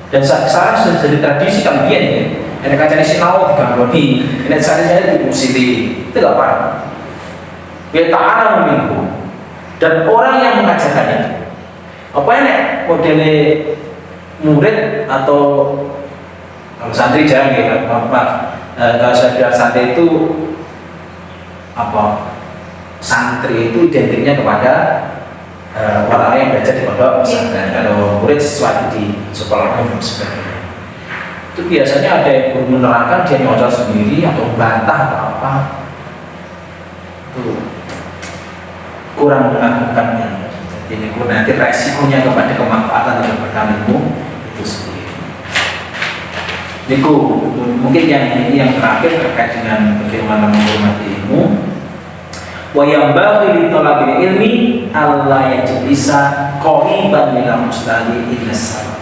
Speaker 2: Dan sekarang sudah jadi tradisi kan biyen ya. Enak kancane sinau diganggu. Enak saya diusili. Itu enggak apa. Ya ta'ala minhu. Dan orang yang mengajarkannya. Apa enak modele murid atau kalau santri jarang ya, maaf. Kalau saya bilang santri itu apa? Santri itu identiknya kepada orang yang belajar di pondok pesantren. Kalau murid sesuatu di sekolah umum sebagainya. Itu biasanya ada yang guru menerangkan dia nyocok sendiri atau bantah atau apa. Itu kurang mengagumkannya. Jadi nanti resikonya kepada kemanfaatan dan berkah-ilmu itu sendiri. Niku mungkin yang ini yang terakhir terkait dengan bagaimana menghormati ilmu. Wa yanbaghi li thalabil ilmi alla yajlisa qariban min al-ustadi illa salam.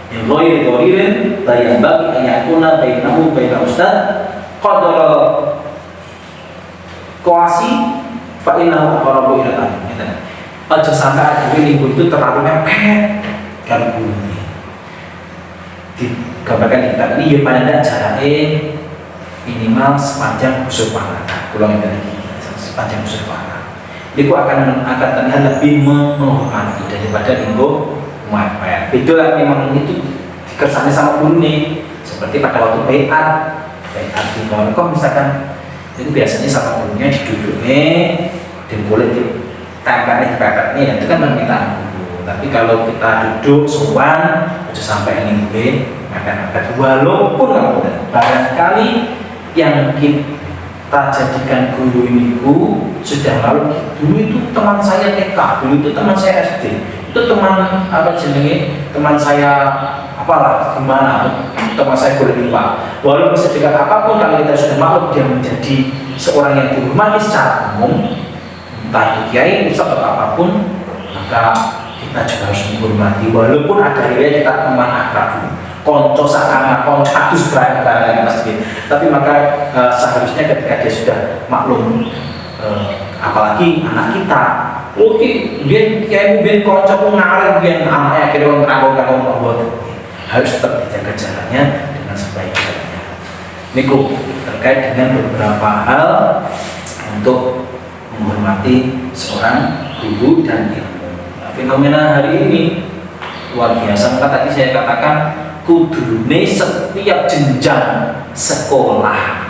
Speaker 2: Yang ghairi dharirin la yanbaghi an yakuna bainahu baina ustad qadara qawasi fa innahu aqrabu ila al-ilm. Aja sampai ada ilmu itu terlalu mepet kan guru. Digambarkan di kitab ini ya pada jaraknya minimal sepanjang busur panah. Pulang lagi sepanjang busur panah. Itu akan terlihat lebih menghormati daripada lingkup mepet. Itu lah memang itu dikersani sama guru nih. Seperti pada waktu baiat di kok misalkan itu biasanya sama gurunya diduduknya dan boleh ditempelnya di pepetnya, itu kan permintaan guru. Tapi kalau kita duduk sowan itu sampai ini boleh mepet-mepet walaupun barangkali yang kita jadikan guru ini sudah lalu. Dulu itu teman saya TK, dulu itu teman saya SD, itu teman apa jenenge, teman saya apalah gimana, teman saya boleh lupa. Walaupun sedekat apapun kalau kita sudah maklum dia menjadi seorang yang dihormati secara umum, entah itu kiai, ustaz atau apapun, maka kita juga harus menghormati walaupun ada riwayat kita teman akrab, konco sakana, konco adus barang-barang pasti. Tapi maka seharusnya ketika dia sudah maklum, apalagi anak kita, oke, biar konco ngalir, biar anaknya kira ngerago-ngerago, harus tetap dijaga jalannya dengan sebaik-baiknya. Niku terkait dengan beberapa hal untuk menghormati seorang guru dan ilmu. Nah, fenomena hari ini luar biasa. Maka tadi saya katakan kudune setiap jenjang sekolah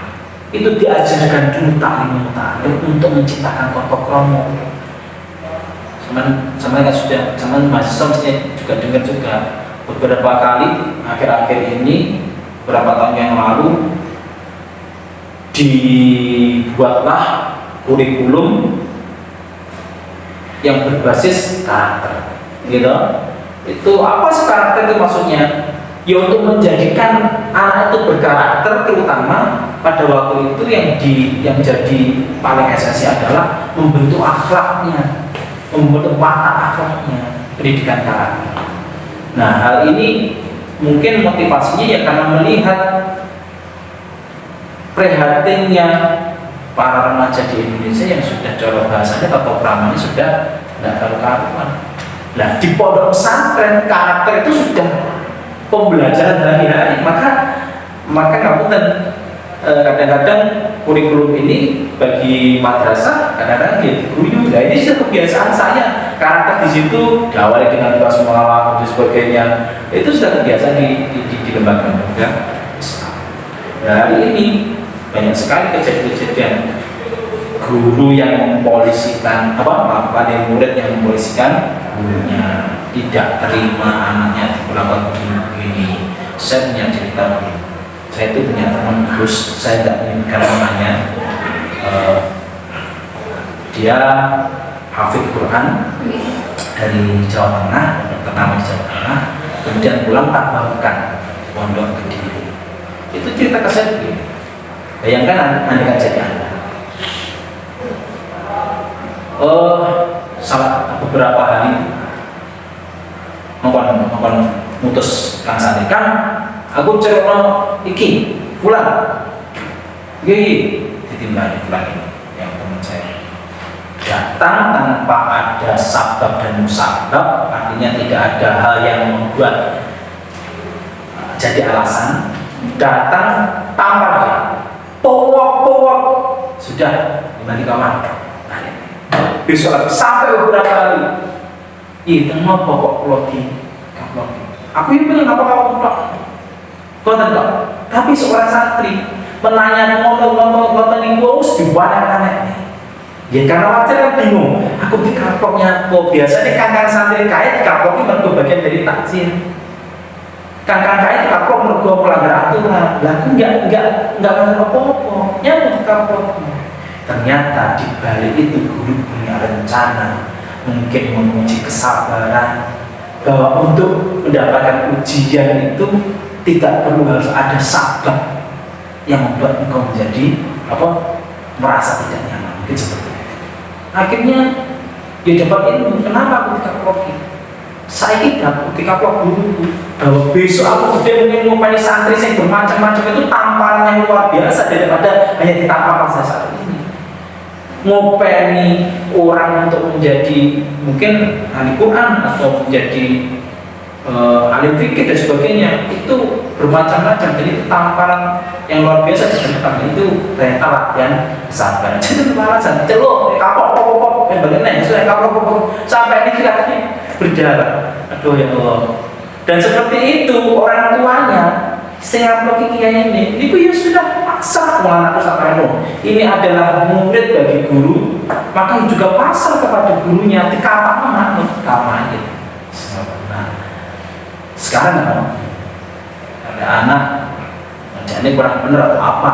Speaker 2: itu diajarkan dulu taklim untuk menciptakan kelompok kromo. Sama kan sudah, sama mahasiswa mestinya juga dengar juga beberapa kali akhir-akhir ini beberapa tahun yang lalu dibuatlah kurikulum yang berbasis karakter, gitu. Itu apa sih karakter itu maksudnya? Ya untuk menjadikan anak itu berkarakter, terutama pada waktu itu yang jadi paling esensial adalah membentuk akhlaknya, membentuk watak akhlaknya, pendidikan karakter. Nah, hal ini mungkin motivasinya ya karena melihat prihatinnya para remaja di Indonesia yang sudah cara bahasanya atau pramanya sudah tidak karu-karuan. Nah, di pondok pesantren karakter itu sudah pembelajaran hari-hari, maka ngapunten kadang-kadang kurikulum ini bagi madrasah kadang-kadang ya diguyu. Nah, ini sudah kebiasaan saya. Karakter di situ diawali dengan basmalah dan sebagainya. Itu sudah kebiasaan di lembaga ya. Nah, hari ini banyak sekali kejadian-kejadian guru yang mempolisikan murid yang mempolisikan gurunya, tidak terima anaknya diperlakukan begini. Saya punya cerita begini. Saya itu punya teman Gus, saya tidak menyebutkan namanya. Dia hafid Quran dari Jawa Tengah, pertama di Jawa Tengah, kemudian pulang tak bukan pondok Kediri. Itu cerita ke saya begini. Bayangkan Anda jadi Anda salah beberapa hari ngomong mutus kang santri kan aku cerita iki pulang gini ditimbali pulang ini yang teman saya datang tanpa ada sabab dan musabab, artinya tidak ada hal yang membuat jadi alasan. Datang tampar dia, powok sudah kembali kawan. Besok lagi sampai beberapa kali. Iya, tengok pokok lagi. Aku ini bilang apa kau tak? Kau tak? Tapi seorang santri menanya ngomong ini harus dibanyak. Ya karena wajar kan bingung. Aku dikapoknya kok biasanya kangkang santri kaya dikapoknya mergo bagian dari takzir. Kangkang kaya dikapok mergo pelanggar aturan. Lah aku enggak apa-apa. Nyamuk dikapoknya. Ternyata di balik itu guru punya rencana, mungkin menguji kesabaran bahwa untuk mendapatkan ujian itu tidak perlu harus ada sabab yang membuat engkau menjadi merasa tidak nyaman, mungkin seperti itu. Akhirnya dia dapat ilmu. Kenapa aku dikaplok? Saya dapat dikaplok dulu bahwa besok aku mungkin mau santri yang bermacam-macam itu tamparan yang luar biasa daripada hanya ditampar saya saat ini. Ngopeni orang untuk menjadi mungkin ahli Quran atau menjadi alim fikih dan sebagainya itu bermacam-macam, jadi tamparan yang luar biasa di itu ternyata latihan kesabaran. Jadi alasan celok kapok yang bagaimana sudah kapok sampai ini kita berjalan. Aduh ya Allah. Dan seperti itu orang tuanya sehingga kiai ini ya sudah pasrah anakku sampai ini adalah murid bagi guru, maka juga pasrah kepada gurunya. Dikata mana kamarnya. Nah, sekarang ada anak jadi kurang benar atau apa,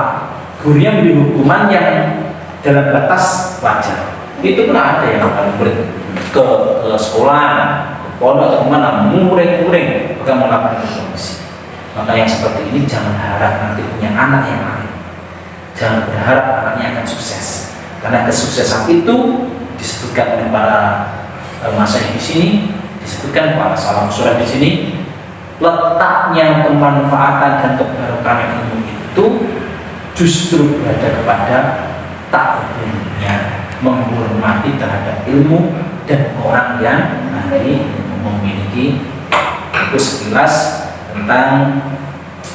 Speaker 2: gurunya memberi hukuman yang dalam batas wajar. Itu pun ada yang akan murid ke sekolah, ke pondok atau kemana, muring bukan melakukan korupsi. Maka yang seperti ini jangan harap nanti punya anak yang lain. Jangan berharap anaknya akan sukses, karena kesuksesan itu disebutkan oleh para masyayikh di sini, disebutkan para salam surah di sini. Letaknya pemanfaatan dan keberkahan ilmu itu justru berada kepada takdirnya, menghormati terhadap ilmu dan orang yang ahli memiliki. Itu sekilas tentang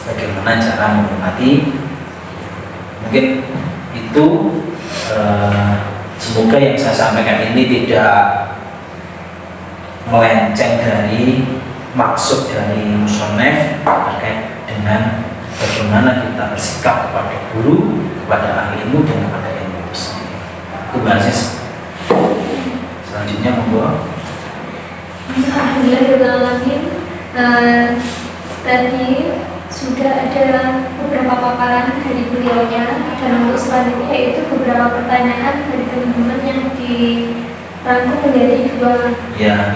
Speaker 2: bagaimana cara menghormati. Mungkin itu semoga yang saya sampaikan ini tidak melenceng dari maksud dari musonef terkait dengan bagaimana kita bersikap kepada guru, kepada ahli ilmu dan kepada ilmu itu sendiri. Itu bahasnya. Selanjutnya monggo.
Speaker 1: Alhamdulillah. Tadi sudah ada beberapa paparan dari beliaunya, dan untuk selanjutnya yaitu beberapa pertanyaan dari teman-teman yang dirangkum menjadi dua.
Speaker 2: Ya.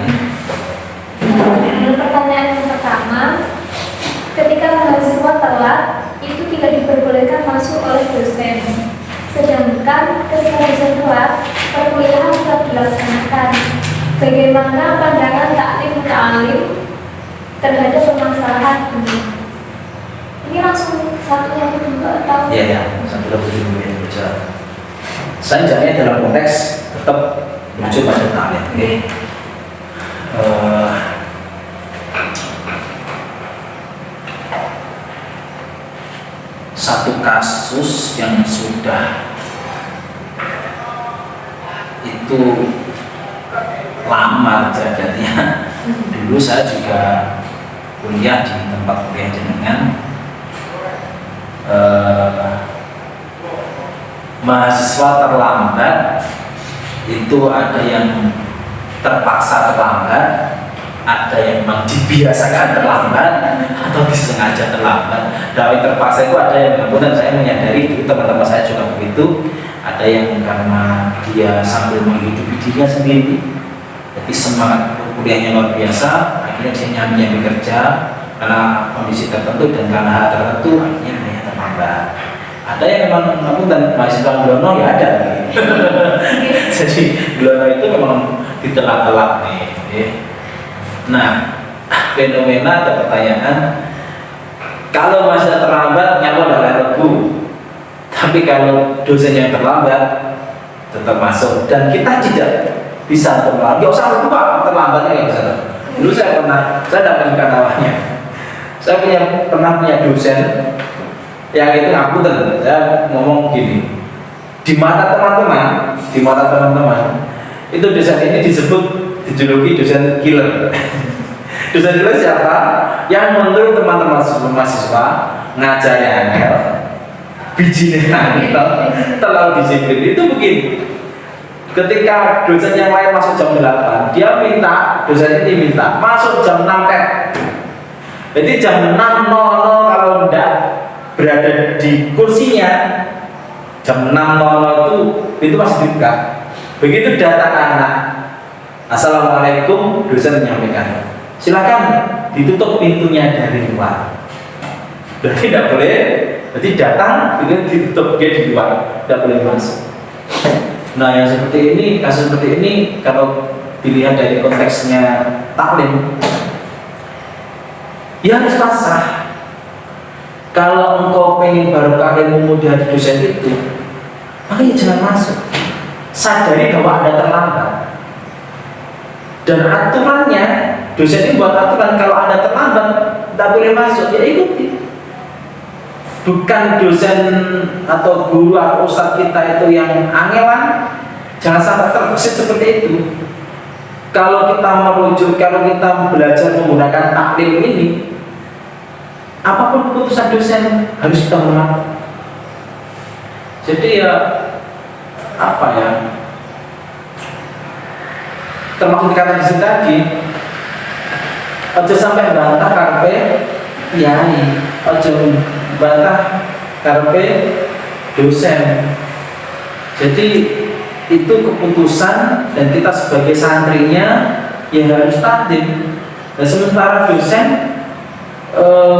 Speaker 1: Pertanyaan yang pertama, ketika mahasiswa telat itu tidak diperbolehkan masuk oleh dosen, sedangkan ketika dosen telat perkuliahan tetap dilaksanakan. Bagaimana pandangan taklim terhadap permasalahan ini? Ini langsung satu yang kedua atau?
Speaker 2: Iya, satu lagi yang berjalan. Saya jawabnya dalam konteks tetap menuju pada taklim. Okay. Satu kasus yang sudah itu lama kejadiannya. Dulu saya juga kuliah di tempat kuliah jenengan, mahasiswa terlambat itu ada yang terpaksa terlambat, ada yang memang dibiasakan terlambat atau disengaja terlambat. Dari terpaksa itu ada yang kemudian saya menyadari itu teman-teman saya juga begitu. Ada yang karena dia sambil menghidupi dirinya sendiri, jadi semangat kuliahnya luar biasa, akhirnya dia nyambi kerja karena kondisi tertentu dan karena hal tertentu akhirnya terlambat. Ada yang memang dan mahasiswa Glono ya ada. Jadi Glono itu memang ditelak-telak nih. Nah, fenomena ada pertanyaan, kalau mahasiswa terlambat nyapa adalah ragu, tapi kalau dosennya terlambat tetap masuk dan kita tidak bisa terlambat. Gak usah lupa terlambatnya nggak bisa. Dulu saya dapatkan awalnya. Saya pernah punya dosen yang itu ngapunten, saya ngomong gini, di mata teman-teman itu dosen ini disebut dijuluki dosen killer. Dosen killer siapa? Yang menurut teman-teman mahasiswa ngajarnya angel, bijinya angel, terlalu disiplin. Itu begini, ketika dosen yang lain masuk jam 8, dia minta, dosen ini minta masuk jam 6 kan. Jadi jam 6.00 kalau enggak berada di kursinya, jam 6.00 itu masih dibuka. Begitu datang anak, assalamualaikum, dosen menyampaikan, silakan ditutup pintunya dari luar. Berarti tidak boleh, berarti datang itu ditutup, dia di luar, tidak boleh masuk. Nah yang seperti ini, kasus seperti ini kalau dilihat dari konteksnya taklim, ya harus pasrah. Kalau engkau pengen barokah ilmu dari dosen itu, makanya jangan masuk. Sadari bahwa Anda terlambat. Dan aturannya, dosen ini buat aturan kalau Anda terlambat, tidak boleh masuk, ya ikuti. Bukan dosen atau guru atau ustadz kita itu yang angelan, jangan sampai terbesit seperti itu. Kalau kita merujuk, kalau kita belajar menggunakan taklim ini, apapun keputusan dosen harus kita hormati. Jadi ya apa ya? Termasuk dikatakan di sini tadi, ojo sampai bantah karpe kiai, ojo bantah karpe dosen. Jadi itu keputusan dan kita sebagai santrinya ya harus takdim. Dan sementara dosen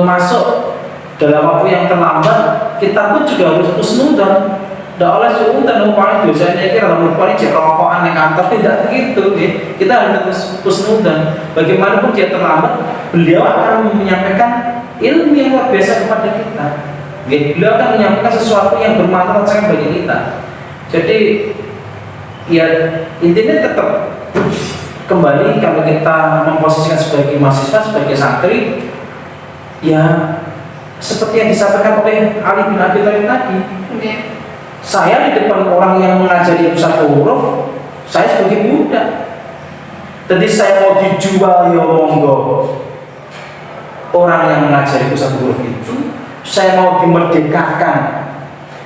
Speaker 2: masuk dalam waktu yang terlambat, kita pun juga harus husnudzon. Tidak oleh suudzon upaya dosennya kira upaya cek rokokan yang kantor, tidak begitu. Kita harus husnudzon. Bagaimanapun dia terlambat, beliau akan menyampaikan ilmu yang luar biasa kepada kita. Beliau akan menyampaikan sesuatu yang bermanfaat sangat bagi kita. Jadi ya intinya tetap kembali kalau kita memposisikan sebagai mahasiswa, sebagai santri, ya seperti yang disampaikan oleh Ali bin Abi Thalib tadi. Saya di depan orang yang mengajari pusat huruf, saya sebagai budak. Jadi saya mau dijual ya monggo. Orang yang mengajari pusat huruf itu, saya mau dimerdekakan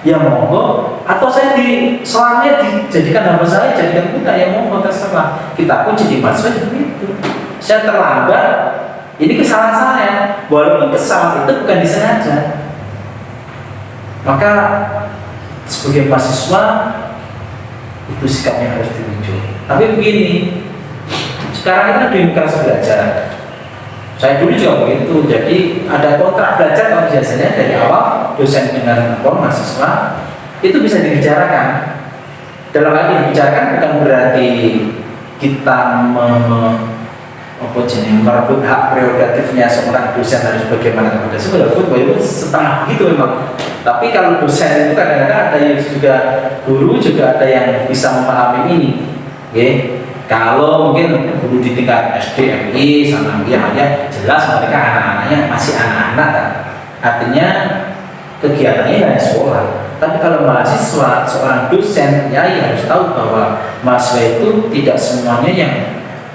Speaker 2: ya monggo, atau saya selamanya dijadikan hamba saya, jadikan budak ya monggo, terserah. Kita pun jadi mahasiswa begitu. Saya terlambat, ini kesalahan saya, walaupun kesalahan itu bukan disengaja. Maka sebagai mahasiswa itu sikapnya harus dirujuk. Tapi begini, sekarang kita demokrasi belajar. Saya dulu juga begitu. Jadi ada kontrak belajar kalau biasanya dari awal dosen dengan mahasiswa itu bisa dibicarakan. Dalam hal ini dibicarakan bukan berarti kita merebut hak prerogatifnya seorang dosen harus bagaimana kepada sebenarnya setengah begitu memang. Tapi kalau dosen itu kadang-kadang ada yang juga guru, juga ada yang bisa memahami ini. Kalau mungkin guru di tingkat SD, MI, sama hanya jelas mereka anak-anaknya masih anak-anak kan? Artinya kegiatannya hanya sekolah. Tapi kalau mahasiswa, seorang dosen, ya harus tahu bahwa mahasiswa itu tidak semuanya yang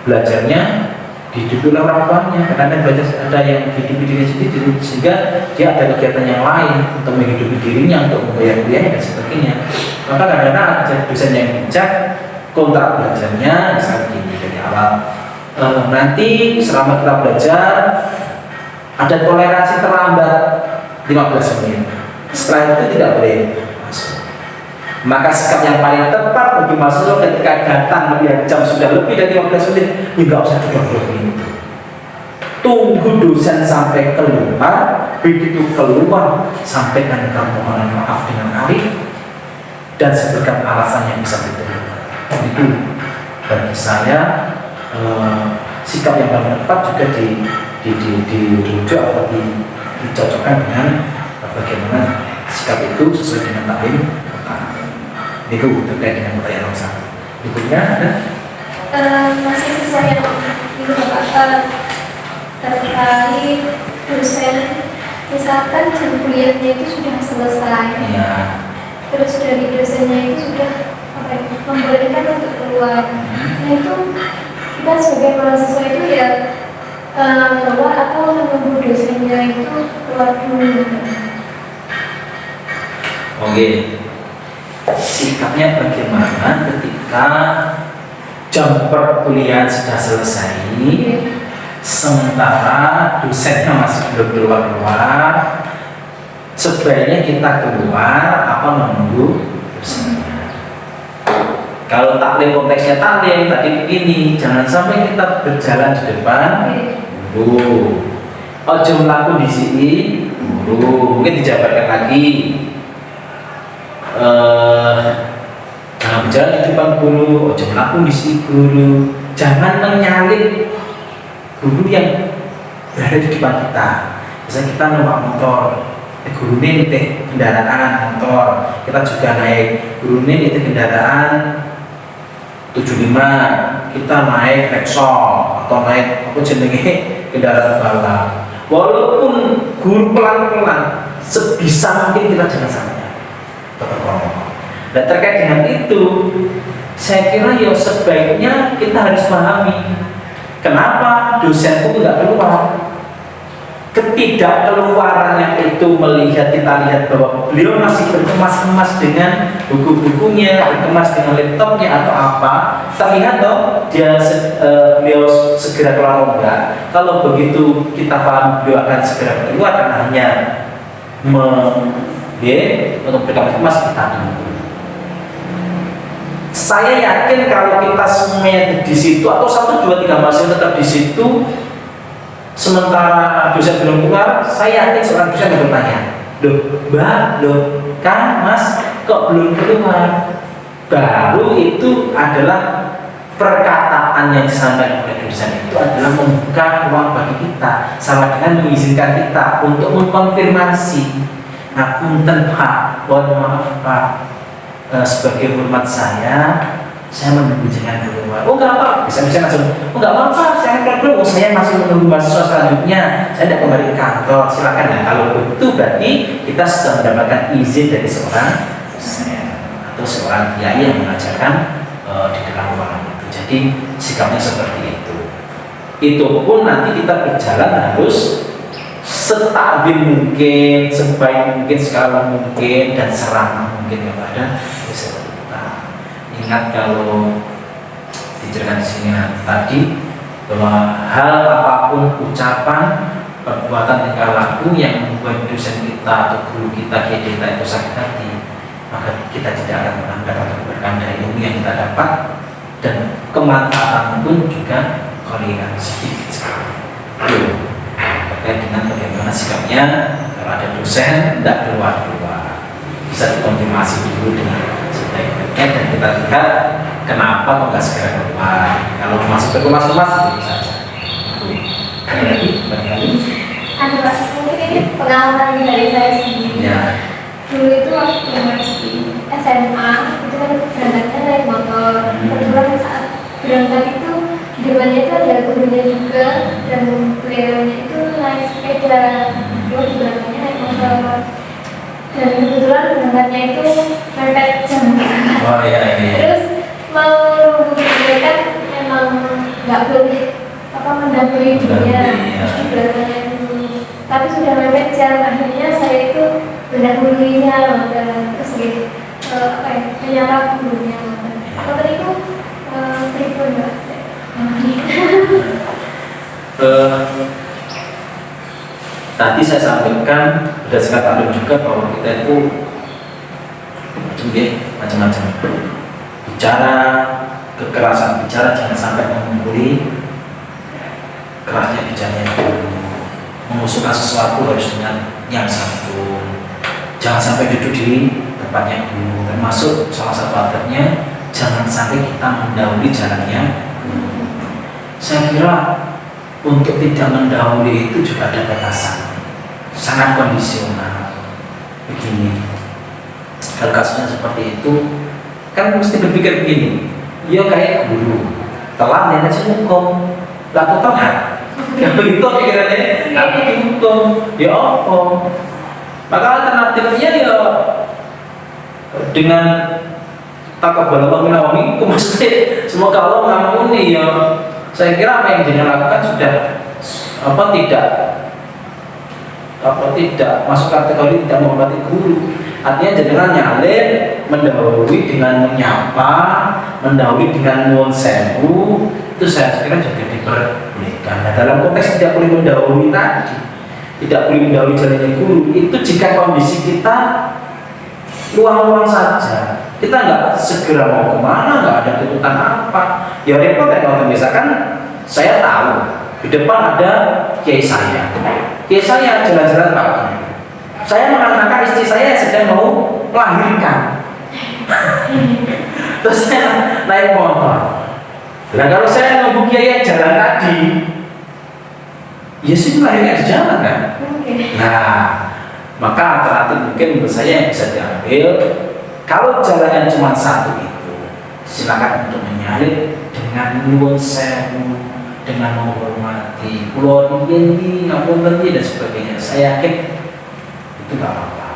Speaker 2: belajarnya dihidupi oleh orang tuanya. Kadang-kadang belajar ada yang hidupi diri sendiri, sehingga dia ada kegiatan yang lain untuk menghidupi dirinya, untuk membayar kuliahnya dan sebagainya. Maka kadang-kadang ada dosen yang bijak, kontrak belajarnya misalnya gini dari awal. Nanti selama kita belajar ada toleransi terlambat 15 menit. Setelah itu tidak boleh masuk. Maka sikap yang paling tepat bagi mahasiswa ketika datang lebih jam sudah lebih dari 15 menit, enggak usah 30 menit. tunggu dosen sampai keluar, begitu keluar sampaikan permohonan maaf dengan arif dan sebutkan alasan yang bisa diterima. Itu bagi saya sikap yang paling tepat juga dirujuk atau dicocokkan dengan bagaimana sikap itu sesuai dengan taklim. Itu terkait dengan pertanyaan nomor 1. Berikutnya ada
Speaker 1: masih sesuai yang itu Bapak, terkait dosen, misalkan jam kuliahnya itu sudah selesai,
Speaker 2: ya.
Speaker 1: terus dari dosennya itu sudah membolehkan untuk keluar. Nah itu kita sebagai mahasiswa itu ya keluar atau menunggu dosennya itu keluar dulu.
Speaker 2: Oke, sikapnya bagaimana ketika jam perkuliahan sudah selesai, sementara dosennya masih belum keluar-keluar? Sebaiknya kita keluar apa menunggu dosennya? Kalau taklim konteksnya taklim tadi begini, jangan sampai kita berjalan di depan guru. Ojo mlaku di sini guru, mungkin dijabarkan lagi. Jangan berjalan di depan guru, ojo mlaku di sini guru. Jangan menyalip guru yang berada di depan kita. Misalnya kita numpak motor, guru ini nitih kendaraan motor, kita juga naik, guru ini nitih kendaraan 75, kita naik Rexall atau naik apa jenenge kendaraan balap. Walaupun guru pelan-pelan, sebisa mungkin kita jangan sampai tetap ngomong. Dan terkait dengan itu, saya kira ya sebaiknya kita harus pahami kenapa dosen pun nggak keluar. Ketidakkeluarannya itu kita lihat bahwa beliau masih berkemas-kemas dengan buku-bukunya, berkemas dengan laptopnya atau apa. Terlihat toh beliau segera keluar enggak. Kalau begitu kita paham beliau akan segera keluar karena hanya untuk berkemas-kemas kita tunggu. Saya yakin kalau kita semuanya di situ atau 1, 2, 3 mahasiswa tetap di situ, sementara dosen belum keluar, saya yakin seorang dosen yang bertanya, loh Mbak, loh Kang, Mas, kok belum keluar? Baru itu adalah perkataan yang disampaikan oleh dosen itu adalah membuka ruang bagi kita, sama dengan mengizinkan kita untuk mengkonfirmasi. Ngapunten Pak, mohon maaf Pak, sebagai hormat saya menunggu jangan keluar. Oh nggak apa, bisa langsung. Oh nggak apa-apa, saya akan keluar. Oh saya masih menunggu mahasiswa selanjutnya. Saya tidak kembali ke kantor. Silakan. Nah kalau itu berarti kita sudah mendapatkan izin dari seorang dosen atau seorang kiai yang mengajarkan di dalam ruangan itu. Jadi sikapnya seperti itu. Itu pun nanti kita berjalan harus setakdim mungkin, sebaik mungkin, sekala mungkin, dan seramah mungkin kepada dosen kita. Ingat kalau diceritakan di sini tadi bahwa hal apapun, ucapan, perbuatan, tingkah laku yang membuat dosen kita atau guru kita, kiai kita itu sakit hati, maka kita tidak akan pernah mendapatkan keberkahan dari ilmu yang kita dapat, dan kemanfaatan pun juga kalian sedikit sekali. Terkait dengan bagaimana sikapnya kalau ada dosen tidak keluar-keluar, bisa dikonfirmasi dulu dengan sebaik-baiknya dan kita lihat kenapa kok nggak segera keluar. Kalau masih berkemas-kemas itu saja. Ada lagi?
Speaker 1: Ada Pak, mungkin ini pengalaman dari saya sendiri.
Speaker 2: Ya.
Speaker 1: Dulu itu waktu masih SMA itu kan berangkatnya naik motor. Kebetulan saat berangkat itu di depannya itu ada gurunya juga, dan beliaunya itu naik sepeda. Dulu berangkatnya naik motor. Dan kebetulan berangkatnya itu mepet jam.
Speaker 2: Oh iya.
Speaker 1: Terus mau nunggu beliau kan memang nggak boleh mendahului dia di belakangnya dulu. Tapi sudah mepet jam, akhirnya saya itu mendahuluinya, terus gitu menyapa gurunya. Apa tadi itu pripun Mbak?
Speaker 2: Tadi saya sampaikan berdasarkan taklim juga bahwa kita itu macam-macam bicara, kekerasan bicara jangan sampai mengungguli kerasnya bicaranya. mengusulkan sesuatu harus dengan yang santun. Jangan sampai duduk di tempatnya guru. Termasuk salah satu adabnya, jangan sampai kita mendahului jalannya guru. Saya kira untuk tidak mendahului itu juga ada batasan, sangat kondisional. Begini, kalau kasusnya seperti itu, kan mesti berpikir begini, ya kayak guru, telat dan hukum, laku telat. Kalau begitu pikirannya, aku dihukum, ya apa? Maka alternatifnya ya dengan taqabbalallahu minna wa minkum, maksudnya semoga Allah mengampuni ya. Saya kira apa yang jenengan lakukan sudah tidak masuk kategori tidak menghormati guru. Artinya jenengan nyalin, mendahului dengan menyapa, mendahului dengan nuwun sewu, itu saya kira juga diperbolehkan. Nah, dalam konteks tidak boleh mendahului tadi, tidak boleh mendahului jalannya guru, itu jika kondisi kita luang-luang saja, kita nggak segera mau kemana, nggak ada tuntutan apa, ya repot ya. Kalau misalkan saya tahu di depan ada kiai saya jalan-jalan pagi, saya mengatakan istri saya sedang mau melahirkan, terus saya naik motor. Nah kalau saya nunggu kiai jalan tadi, ya sih melahirkan di jalan kan. Nah, maka alternatif mungkin menurut saya yang bisa diambil, kalau jalannya cuma satu itu, silakan untuk menyalip dengan nuwun sewu, dengan menghormati, kulon ini, ngapunten dan sebagainya. Saya yakin itu nggak apa-apa.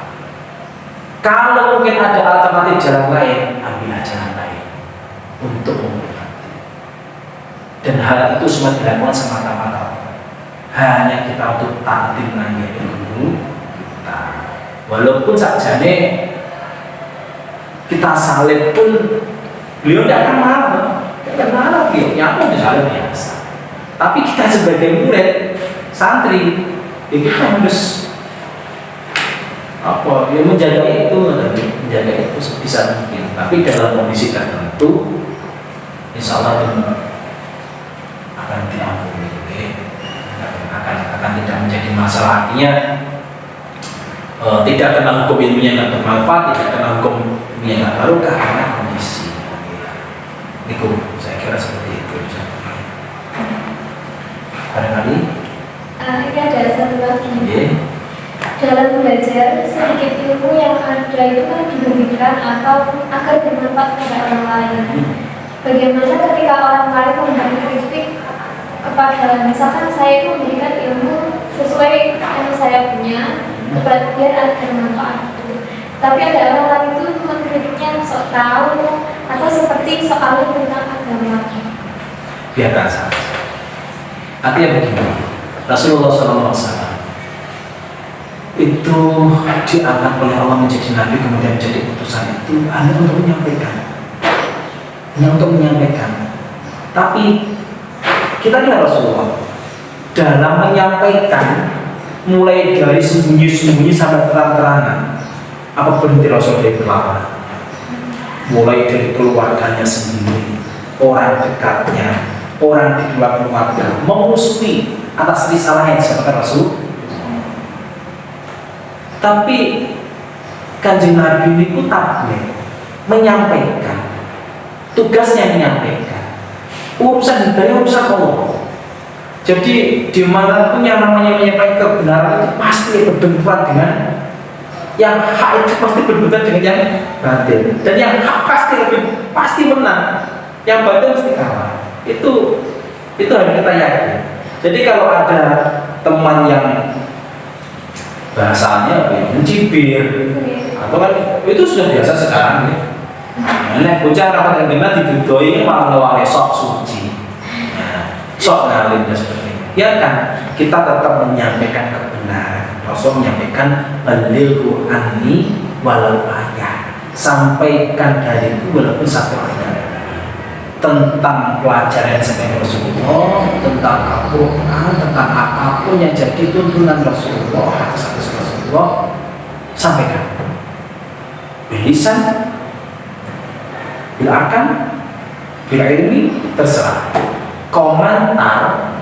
Speaker 2: Kalau mungkin ada alternatif jalan lain, ambillah jalan lain untuk menghormati. Dan hal itu semua dilakukan semata-mata hanya kita untuk takdim nanya guru kita. Walaupun sakjane kita salib pun beliau tidak akan marah, beliau pun disalib biasa. Tapi kita sebagai murid, santri, ya kita harus menjaga itu sebisa mungkin. Tapi dalam kondisi tertentu, insya Allah itu akan diampuni, akan tidak menjadi masalah. Artinya tidak kena hukum ilmunya nggak bermanfaat, tidak kena hukum ilmunya nggak barokah karena kondisi. Itu saya kira seperti itu. Barangkali
Speaker 1: ini ada satu lagi.
Speaker 2: Dalam
Speaker 1: belajar sedikit ilmu yang ada itu kan diberikan atau agar bermanfaat kepada orang lain. Bagaimana ketika orang lain memberi kritik kepada, misalkan saya itu memberikan ilmu sesuai yang saya punya, biar ada bermanfaat. Tapi ada orang lain itu mengkritiknya sok tahu atau seperti soal tentang agama.
Speaker 2: Biarkan saja. Artinya begini, Rasulullah SAW itu diangkat oleh Allah menjadi nabi, kemudian menjadi utusan itu hanya untuk menyampaikan. Tapi kita lihat Rasulullah dalam menyampaikan, mulai dari sembunyi-sembunyi sampai terang-terangan, apa berhenti Rasul dari berlawan? Mulai dari keluarganya sendiri, orang dekatnya, orang di luar keluarga, memusuhi atas risalah yang disampaikan Rasul. Tapi Kanjeng Nabi itu tabligh, menyampaikan, tugasnya menyampaikan, urusan dari urusan Allah. Jadi dimanapun yang namanya menyampaikan kebenaran itu pasti berbenturan dengan yang hak, itu pasti berbenturan dengan yang batil, dan yang hak pasti menang, yang batil mesti kalah. Itu harus kita yakin. Jadi kalau ada teman yang bahasanya mencibir atau kan itu sudah biasa sekarang ya. Nek bocah rapat dengan dibudoi malah ngelawan sok suci, sok ngalim dan sebagainya. Ya kan, kita tetap menyampaikan kebenaran. Rasul menyampaikan balighu anni walau ayat, sampaikan dariku walaupun satu ayat tentang pelajaran sebagai Rasulullah, tentang Al-Quran, tentang apapun yang jadi tuntunan Rasulullah, hadis Rasulullah, sampaikan. Bilisan, bil akan, bil ilmi, terserah. Komentar,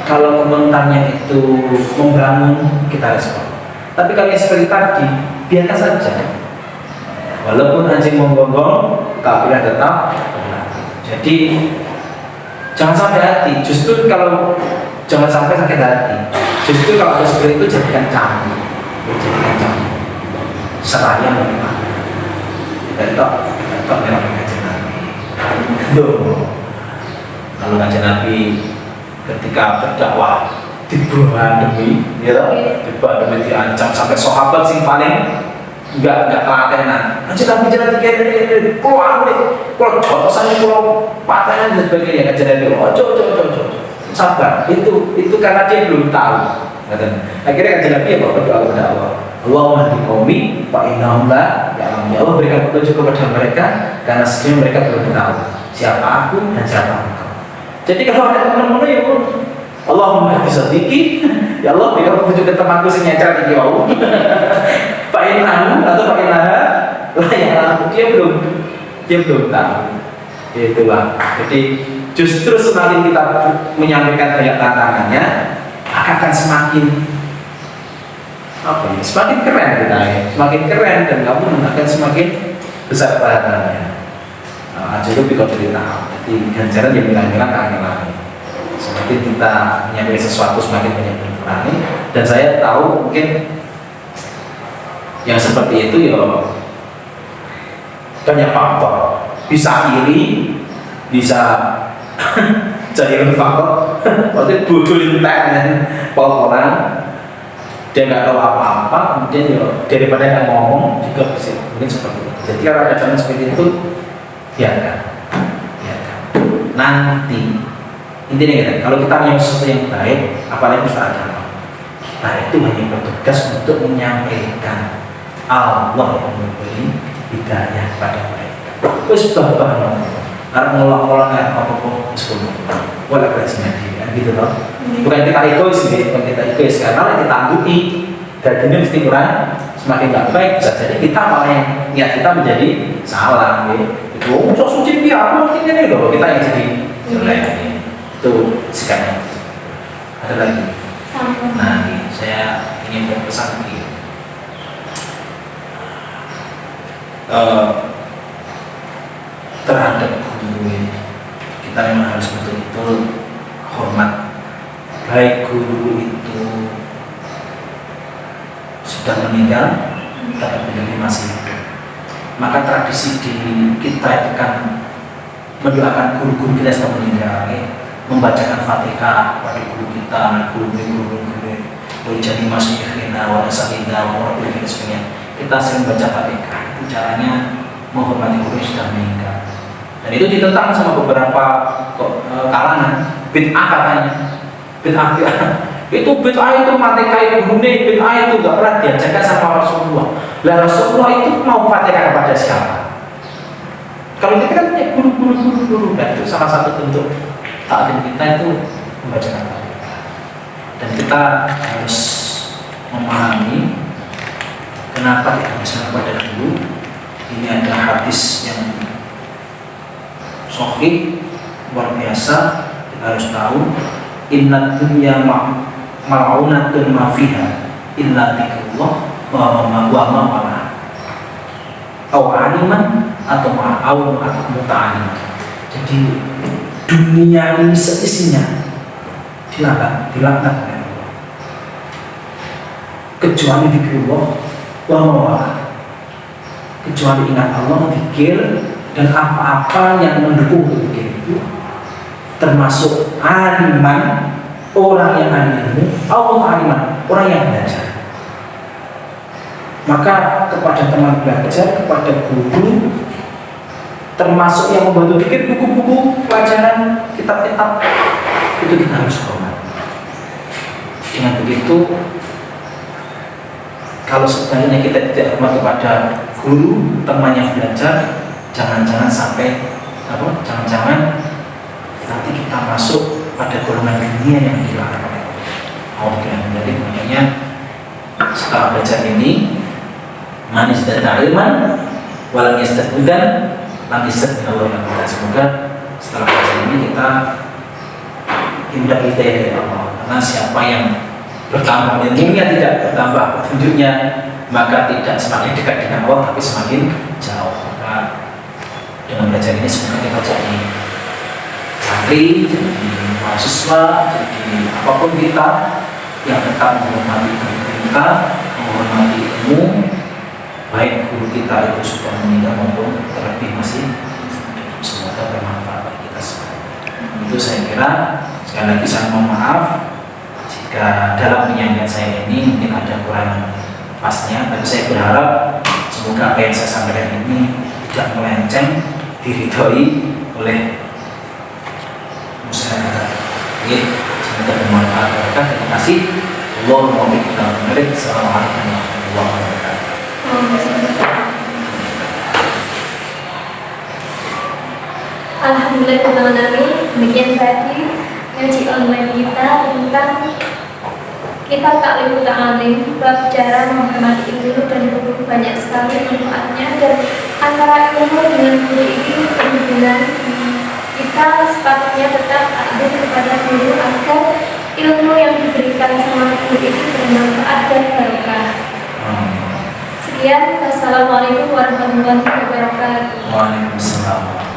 Speaker 2: kalau komentarnya itu membangun, kita respon. Tapi kalau yang seperti tadi, biarkan saja. Walaupun anjing menggonggong, kafilah tetap berlaku. Jadi jangan sampai hati. Justru kalau jangan sampai sakit hati. Justru kalau ada seperti itu jadikan cambuk, jadikan cambuk. Seraya memang. Betok memang kajian Nabi. Kalau kajian Nabi ketika berdakwah demi diancam sampai sahabat sing paling enggak telatenan. Kajian Nabi jalan tiga pulang deh, pulang jotosannya pulang patahnya dan sebagainya. Kajian Nabi ojo sabar. Itu karena dia belum tahu. Akhirnya kajian Nabi ya bapak doa kepada Allah. Allahumma hdi qaumi fa innahum la ya'lamun. Ya Allah berikan petunjuk kepada mereka karena sesungguhnya mereka belum tahu siapa aku dan siapa engkau. Jadi kalau ada teman-teman ya Allahumma hdi sadiqi, ya Allah berikan petunjuk ke temanku sing nyecer iki wau. Fa innahum atau fa innaha la ya'lamun. Dia belum tahu. Itulah. Jadi justru semakin kita menyampaikan banyak tantangannya, akan semakin semakin keren kita ya, semakin keren dan kamu akan semakin besar pahalanya. Aja itu pikir cerita, jadi ganjaran yang bilang-bilang kangen. Semakin kita menyampaikan sesuatu semakin banyak berkurang. Dan saya tahu mungkin yang seperti itu ya banyak faktor, bisa iri, bisa jahilun faktor, waktu bodoh lintek dan pol-polan. Dia nggak tahu apa-apa, kemudian ya daripada nggak ngomong juga bisa mungkin seperti itu. Jadi kalau ada zaman seperti itu, biarkan. Nanti intinya gitu, kalau kita punya sesuatu yang baik, apalagi kita agama, kita itu hanya bertugas untuk menyampaikan Allah yang memberi hidayah pada mereka. Terus bapak karena ngolong-ngolong kayak apa-apa sebelum boleh berjina gitu loh. Bukan kita egois nih, bukan kita egois karena kita anggui dan ini mesti kurang semakin nggak baik, bisa jadi kita malah yang niat kita menjadi salah gitu. Itu sok suci dia aku artinya nih loh, kita yang jadi jelek itu sikapnya. Ada lagi. Nah ini saya ingin berpesan lagi. Terhadap guru kita memang harus betul-betul hormat, baik guru itu sudah meninggal tapi beliau masih hidup. Maka tradisi di kita itu kan mendoakan guru-guru kita yang meninggal, membacakan Fatihah pada guru kita, guru-guru jadi masih ikhina, warasalina, warasalina sebagainya. Kita sering baca Fatihah, itu caranya menghormati guru yang sudah meninggal. Dan itu ditentang sama beberapa kalangan, bid'ah katanya. Bid'ah itu bid'ah itu matekai gurune, bid'ah itu gak pernah diajarkan sama Rasulullah. Lah Rasulullah itu mau fatihah kepada siapa? Kalau kita kan punya guru, dan itu salah satu bentuk taklim kita itu membacakan fatihah. Dan kita harus memahami kenapa kita bisa pada guru. Ini ada hadis yang sahih luar biasa, kita harus tahu inna dunya mal'unatun ma fiha illa dzikrullah wa ma wala aw aliman atau muta'alim. Jadi dunia ini seisinya dilaknat oleh Allah kecuali dzikrullah wa ma wala, kecuali ingat Allah, zikir dan apa-apa yang mendukung zikir itu, termasuk aliman, orang yang ilmu, atau aliman, orang yang belajar. Maka kepada teman belajar, kepada guru, termasuk yang membantu zikir, buku-buku pelajaran, kitab-kitab, itu kita harus hormat. Dengan begitu, kalau sebenarnya kita tidak hormat kepada guru, teman yang belajar, jangan-jangan sampai jangan-jangan nanti kita masuk pada golongan dunia yang dilarang oleh Allah. Jadi makanya setelah belajar ini, manis dan ilman, walam yastadbudan, lam yastadbun Allah yang mudah. Semoga setelah belajar ini kita indah hidayah dari Allah. Karena siapa yang bertambah ilmunya tidak bertambah petunjuknya, maka tidak semakin dekat dengan Allah tapi semakin jauh. Maka dengan belajar ini semoga kita jadi santri, jadi mahasiswa, jadi apapun kita yang tetap menghormati guru kita, menghormati ilmu, baik guru kita itu sudah meninggal maupun terlebih masih. Semoga bermanfaat bagi kita semua. Itu saya kira. Sekali lagi saya mohon maaf jika dalam penyampaian saya ini mungkin ada kurang pasnya, tapi saya berharap semoga apa yang saya sampaikan ini tidak melenceng, diridhoi oleh masyarakat. Semoga bermanfaat. Terima kasih. Allahumma barik. Assalamualaikum warahmatullahi wabarakatuh.
Speaker 1: Alhamdulillah, demikian tadi ngaji online kita tentang kitab Ta'limut Ta'alim, bab cara menghormati ilmu dan guru. Banyak sekali manfaatnya, dan antara ilmu dengan guru ini berhubungan. Kita sepatutnya tetap taklim kepada guru agar ilmu yang diberikan sama guru itu bermanfaat dan barokah. Sekian, wassalamualaikum warahmatullahi wabarakatuh.
Speaker 2: Waalaikumsalam.